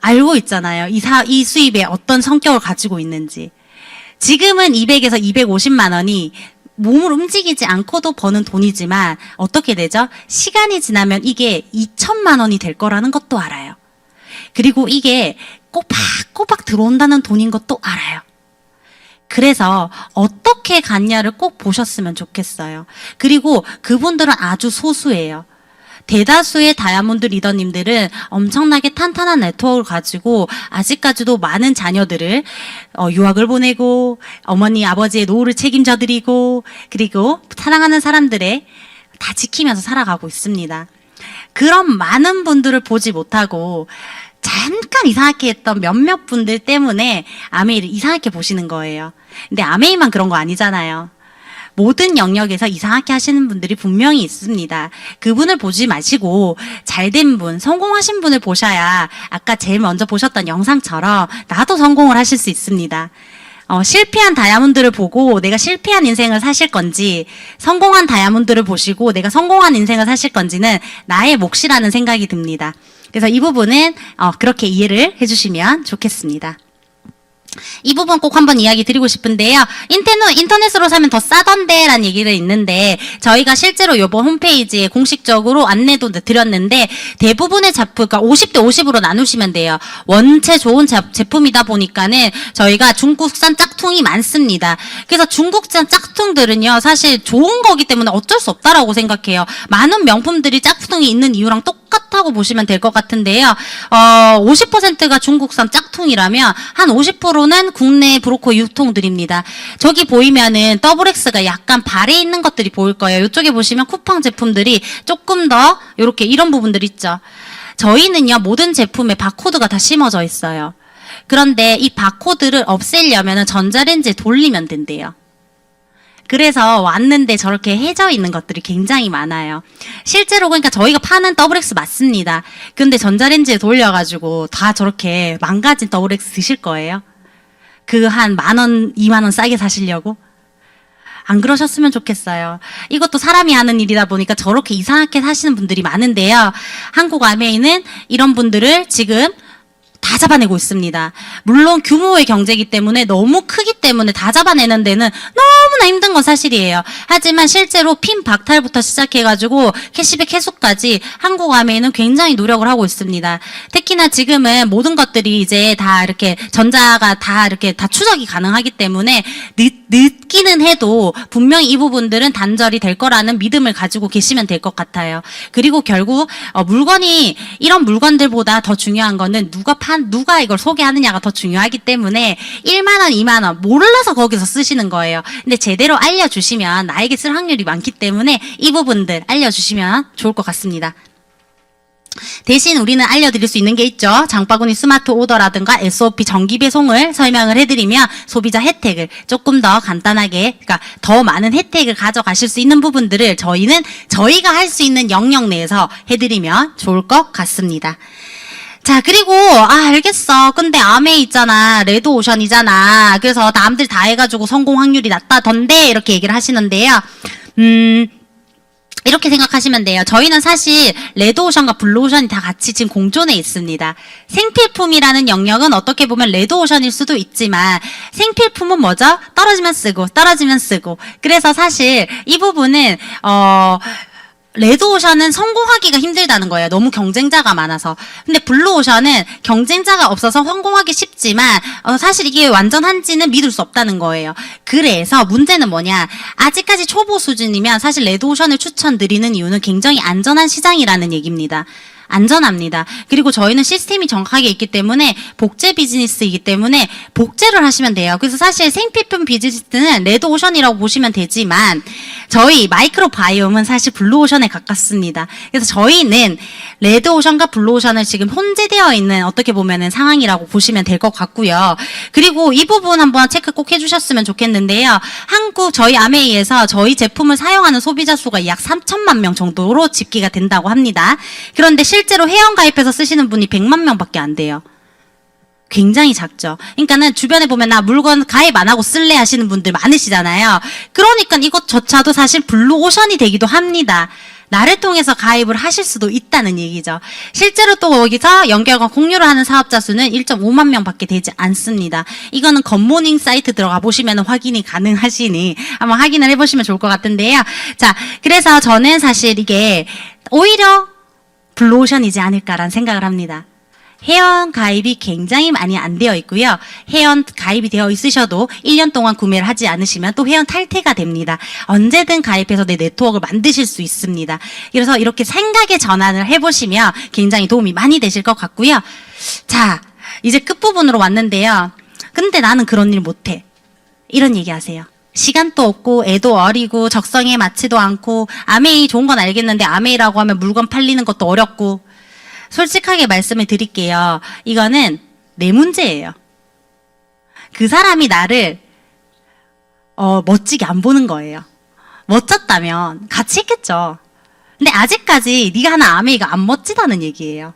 알고 있잖아요. 이 수입에 어떤 성격을 가지고 있는지. 지금은 200에서 250만원이 몸을 움직이지 않고도 버는 돈이지만 어떻게 되죠? 시간이 지나면 이게 2,000만 원이 될 거라는 것도 알아요. 그리고 이게 꼬박꼬박 들어온다는 돈인 것도 알아요. 그래서 어떻게 갔냐를 꼭 보셨으면 좋겠어요. 그리고 그분들은 아주 소수예요. 대다수의 다이아몬드 리더님들은 엄청나게 탄탄한 네트워크를 가지고 아직까지도 많은 자녀들을 유학을 보내고 어머니 아버지의 노후를 책임져 드리고 그리고 사랑하는 사람들의 다 지키면서 살아가고 있습니다. 그런 많은 분들을 보지 못하고 잠깐 이상하게 했던 몇몇 분들 때문에 아메이를 이상하게 보시는 거예요. 근데 아메이만 그런 거 아니잖아요. 모든 영역에서 이상하게 하시는 분들이 분명히 있습니다. 그분을 보지 마시고 잘된 분, 성공하신 분을 보셔야 아까 제일 먼저 보셨던 영상처럼 나도 성공을 하실 수 있습니다. 실패한 다이아몬드를 보고 내가 실패한 인생을 사실 건지 성공한 다이아몬드를 보시고 내가 성공한 인생을 사실 건지는 나의 몫이라는 생각이 듭니다. 그래서 이 부분은 그렇게 이해를 해주시면 좋겠습니다. 이 부분 꼭 한번 이야기 드리고 싶은데요. 인터넷으로 사면 더 싸던데 라는 얘기가 있는데 저희가 실제로 이번 홈페이지에 공식적으로 안내도 드렸는데 대부분의 제품, 그러니까 50대 50으로 나누시면 돼요. 원체 좋은 제품이다 보니까는 저희가 중국산 짝퉁이 많습니다. 그래서 중국산 짝퉁들은요 사실 좋은 거기 때문에 어쩔 수 없다라고 생각해요. 많은 명품들이 짝퉁이 있는 이유랑 똑같다고 보시면 될 것 같은데요. 50%가 중국산 짝퉁이라면 한 50%는 국내 브로커 유통들입니다. 저기 보이면은 더블X가 약간 발에 있는 것들이 보일 거예요. 이쪽에 보시면 쿠팡 제품들이 조금 더 이렇게 이런 부분들 있죠. 저희는요 모든 제품에 바코드가 다 심어져 있어요. 그런데 이 바코드를 없애려면 전자레인지에 돌리면 된대요. 그래서 왔는데 저렇게 해져 있는 것들이 굉장히 많아요. 실제로 그러니까 저희가 파는 더블X 맞습니다. 근데 전자레인지에 돌려가지고 다 저렇게 망가진 더블X 드실 거예요? 그 한 10,000원, 20,000원 싸게 사시려고? 안 그러셨으면 좋겠어요. 이것도 사람이 하는 일이다 보니까 저렇게 이상하게 사시는 분들이 많은데요. 한국 아메이는 이런 분들을 지금 다 잡아내고 있습니다. 물론 규모의 경제이기 때문에 너무 크기 때문에 다 잡아내는 데는 너무나 힘든 건 사실이에요. 하지만 실제로 핀 박탈부터 시작해가지고 캐시백 해소까지 한국아메이는 굉장히 노력을 하고 있습니다. 특히나 지금은 모든 것들이 이제 다 이렇게 전자가 다 이렇게 다 추적이 가능하기 때문에 늦기는 해도 분명히 이 부분들은 단절이 될 거라는 믿음을 가지고 계시면 될 것 같아요. 그리고 결국 물건이 이런 물건들보다 더 중요한 거는 누가 이걸 소개하느냐가 더 중요하기 때문에 1만 원, 2만 원 몰라서 거기서 쓰시는 거예요. 근데 제대로 알려주시면 나에게 쓸 확률이 많기 때문에 이 부분들 알려주시면 좋을 것 같습니다. 대신 우리는 알려드릴 수 있는 게 있죠. 장바구니 스마트 오더라든가 SOP 정기 배송을 설명을 해드리면 소비자 혜택을 조금 더 간단하게, 그러니까 더 많은 혜택을 가져가실 수 있는 부분들을 저희가 할 수 있는 영역 내에서 해드리면 좋을 것 같습니다. 자, 그리고 알겠어. 근데 아메이 있잖아. 레드오션이잖아. 그래서 남들 다 해가지고 성공 확률이 낮다던데 이렇게 얘기를 하시는데요. 이렇게 생각하시면 돼요. 저희는 사실 레드오션과 블루오션이 다 같이 지금 공존해 있습니다. 생필품이라는 영역은 어떻게 보면 레드오션일 수도 있지만 생필품은 뭐죠? 떨어지면 쓰고. 그래서 사실 이 부분은 레드오션은 성공하기가 힘들다는 거예요. 너무 경쟁자가 많아서. 근데 블루오션은 경쟁자가 없어서 성공하기 쉽지만 사실 이게 완전한지는 믿을 수 없다는 거예요. 그래서 문제는 뭐냐. 아직까지 초보 수준이면 사실 레드오션을 추천드리는 이유는 굉장히 안전한 시장이라는 얘기입니다. 안전합니다. 그리고 저희는 시스템이 정확하게 있기 때문에 복제 비즈니스이기 때문에 복제를 하시면 돼요. 그래서 사실 생필품 비즈니스는 레드오션이라고 보시면 되지만 저희 마이크로바이옴은 사실 블루오션에 가깝습니다. 그래서 저희는 레드오션과 블루오션을 지금 혼재되어 있는 어떻게 보면은 상황이라고 보시면 될 것 같고요. 그리고 이 부분 한번 체크 꼭 해주셨으면 좋겠는데요. 저희 아메이에서 저희 제품을 사용하는 소비자 수가 약 3천만 명 정도로 집계가 된다고 합니다. 그런데 실제로 회원 가입해서 쓰시는 분이 100만 명밖에 안 돼요. 굉장히 작죠. 그러니까는 주변에 보면 나 물건 가입 안 하고 쓸래 하시는 분들 많으시잖아요. 그러니까 이것조차도 사실 블루오션이 되기도 합니다. 나를 통해서 가입을 하실 수도 있다는 얘기죠. 실제로 또 여기서 연결과 공유를 하는 사업자 수는 1.5만 명밖에 되지 않습니다. 이거는 굿모닝 사이트 들어가 보시면 확인이 가능하시니 한번 확인을 해보시면 좋을 것 같은데요. 자, 그래서 저는 사실 이게 오히려 블루오션이지 않을까라는 생각을 합니다. 회원 가입이 굉장히 많이 안 되어 있고요. 회원 가입이 되어 있으셔도 1년 동안 구매를 하지 않으시면 또 회원 탈퇴가 됩니다. 언제든 가입해서 내 네트워크를 만드실 수 있습니다. 그래서 이렇게 생각의 전환을 해보시면 굉장히 도움이 많이 되실 것 같고요. 자, 이제 끝부분으로 왔는데요. 근데 나는 그런 일 못해. 이런 얘기 하세요. 시간도 없고 애도 어리고 적성에 맞지도 않고 아메이 좋은 건 알겠는데 아메이라고 하면 물건 팔리는 것도 어렵고 솔직하게 말씀을 드릴게요. 이거는 내 문제예요. 그 사람이 나를 멋지게 안 보는 거예요. 멋졌다면 같이 했겠죠. 근데 아직까지 네가 하는 아메이가 안 멋지다는 얘기예요.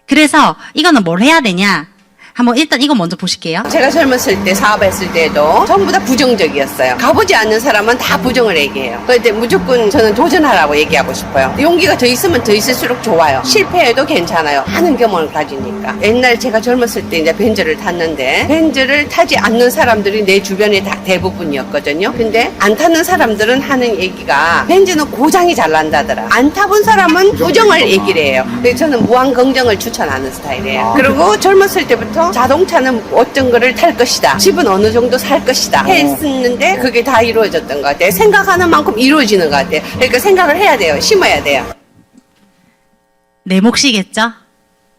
그래서 이거는 뭘 해야 되냐? 한번 일단 이거 먼저 보실게요. 제가 젊었을 때 사업했을 때도 전부 다 부정적이었어요. 가보지 않는 사람은 다 부정을 얘기해요. 그런데 무조건 저는 도전하라고 얘기하고 싶어요. 용기가 더 있으면 더 있을수록 좋아요. 실패해도 괜찮아요. 많은 경험을 가지니까. 옛날 제가 젊었을 때 이제 벤츠를 탔는데 벤츠를 타지 않는 사람들이 내 주변에 다 대부분이었거든요. 근데 안 타는 사람들은 하는 얘기가 벤츠는 고장이 잘 난다더라. 안 타본 사람은 부정을 얘기를 해요. 그래서 저는 무한 긍정을 추천하는 스타일이에요. 그리고 젊었을 때부터 자동차는 어떤 거를 탈 것이다. 집은 어느 정도 살 것이다. 했었는데 그게 다 이루어졌던 것 같아요. 생각하는 만큼 이루어지는 것 같아요. 그러니까 생각을 해야 돼요. 심어야 돼요. 내 몫이겠죠?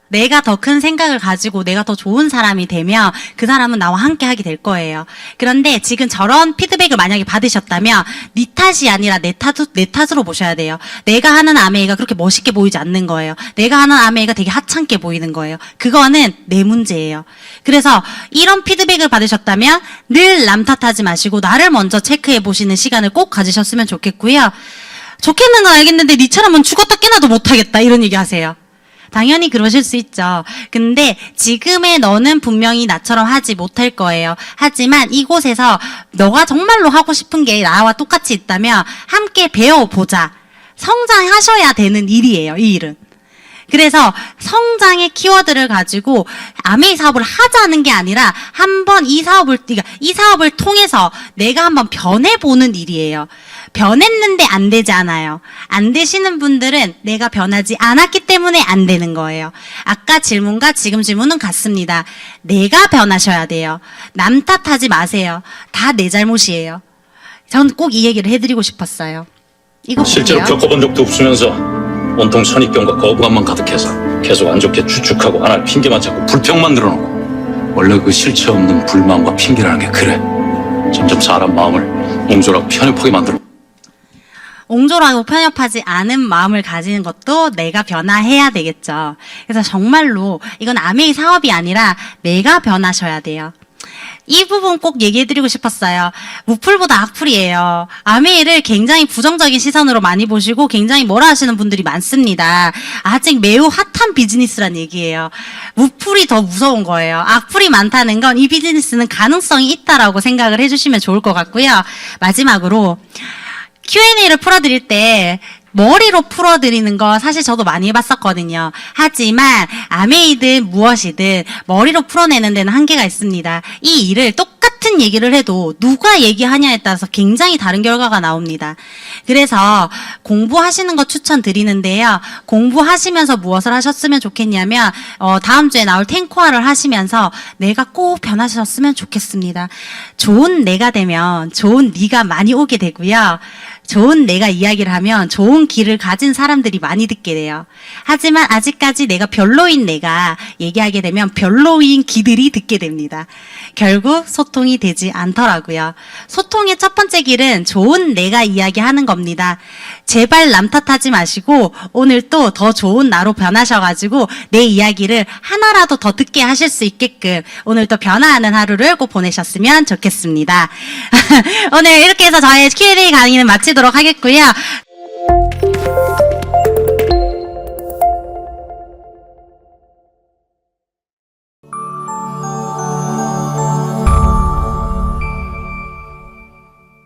내가 더 큰 생각을 가지고 내가 더 좋은 사람이 되면 그 사람은 나와 함께 하게 될 거예요. 그런데 지금 저런 피드백을 만약에 받으셨다면 네 탓이 아니라 내 탓으로 보셔야 돼요. 내가 하는 아메이가 그렇게 멋있게 보이지 않는 거예요. 내가 하는 아메이가 되게 하찮게 보이는 거예요. 그거는 내 문제예요. 그래서 이런 피드백을 받으셨다면 늘 남 탓하지 마시고 나를 먼저 체크해 보시는 시간을 꼭 가지셨으면 좋겠고요. 좋겠는 건 알겠는데 니처럼은 죽었다 깨나도 못하겠다 이런 얘기 하세요. 당연히 그러실 수 있죠. 근데 지금의 너는 분명히 나처럼 하지 못할 거예요. 하지만 이곳에서 너가 정말로 하고 싶은 게 나와 똑같이 있다면 함께 배워보자. 성장하셔야 되는 일이에요, 이 일은. 그래서 성장의 키워드를 가지고 아메이 사업을 하자는 게 아니라 한번 이 사업을 통해서 내가 한번 변해보는 일이에요. 변했는데 안 되지 않아요. 안 되시는 분들은 내가 변하지 않았기 때문에 안 되는 거예요. 아까 질문과 지금 질문은 같습니다. 내가 변하셔야 돼요. 남 탓하지 마세요. 다 내 잘못이에요. 전 꼭 이 얘기를 해드리고 싶었어요. 이거 실제로 볼게요. 겪어본 적도 없으면서 온통 선입견과 거부감만 가득해서 계속 안 좋게 추측하고 안 할 핑계만 찾고 불평만 늘어놓고 원래 그 실체 없는 불만과 핑계라는 게 그래. 점점 사람 마음을 옹졸하고 편협하게 만들어. 옹졸하고 편협하지 않은 마음을 가지는 것도 내가 변화해야 되겠죠. 그래서 정말로 이건 아메이 사업이 아니라 내가 변하셔야 돼요. 이 부분 꼭 얘기해드리고 싶었어요. 무풀보다 악플이에요. 아메이를 굉장히 부정적인 시선으로 많이 보시고 굉장히 뭐라 하시는 분들이 많습니다. 아직 매우 핫한 비즈니스란 얘기예요. 무풀이 더 무서운 거예요. 악플이 많다는 건 이 비즈니스는 가능성이 있다라고 생각을 해주시면 좋을 것 같고요. 마지막으로 Q&A를 풀어드릴 때 머리로 풀어드리는 거 사실 저도 많이 해봤었거든요. 하지만 아메이든 무엇이든 머리로 풀어내는 데는 한계가 있습니다. 이 일을 똑같은 얘기를 해도 누가 얘기하냐에 따라서 굉장히 다른 결과가 나옵니다. 그래서 공부하시는 거 추천드리는데요. 공부하시면서 무엇을 하셨으면 좋겠냐면 다음 주에 나올 탱코아를 하시면서 내가 꼭 변하셨으면 좋겠습니다. 좋은 내가 되면 좋은 네가 많이 오게 되고요. 좋은 내가 이야기를 하면 좋은 길을 가진 사람들이 많이 듣게 돼요. 하지만 아직까지 내가 별로인 내가 얘기하게 되면 별로인 기들이 듣게 됩니다. 결국 소통이 되지 않더라고요. 소통의 첫 번째 길은 좋은 내가 이야기하는 겁니다. 제발 남 탓하지 마시고 오늘 또 더 좋은 나로 변하셔가지고 내 이야기를 하나라도 더 듣게 하실 수 있게끔 오늘 또 변화하는 하루를 꼭 보내셨으면 좋겠습니다. 오늘 이렇게 해서 저의 Q&A 강의는 마치도록 하겠고요.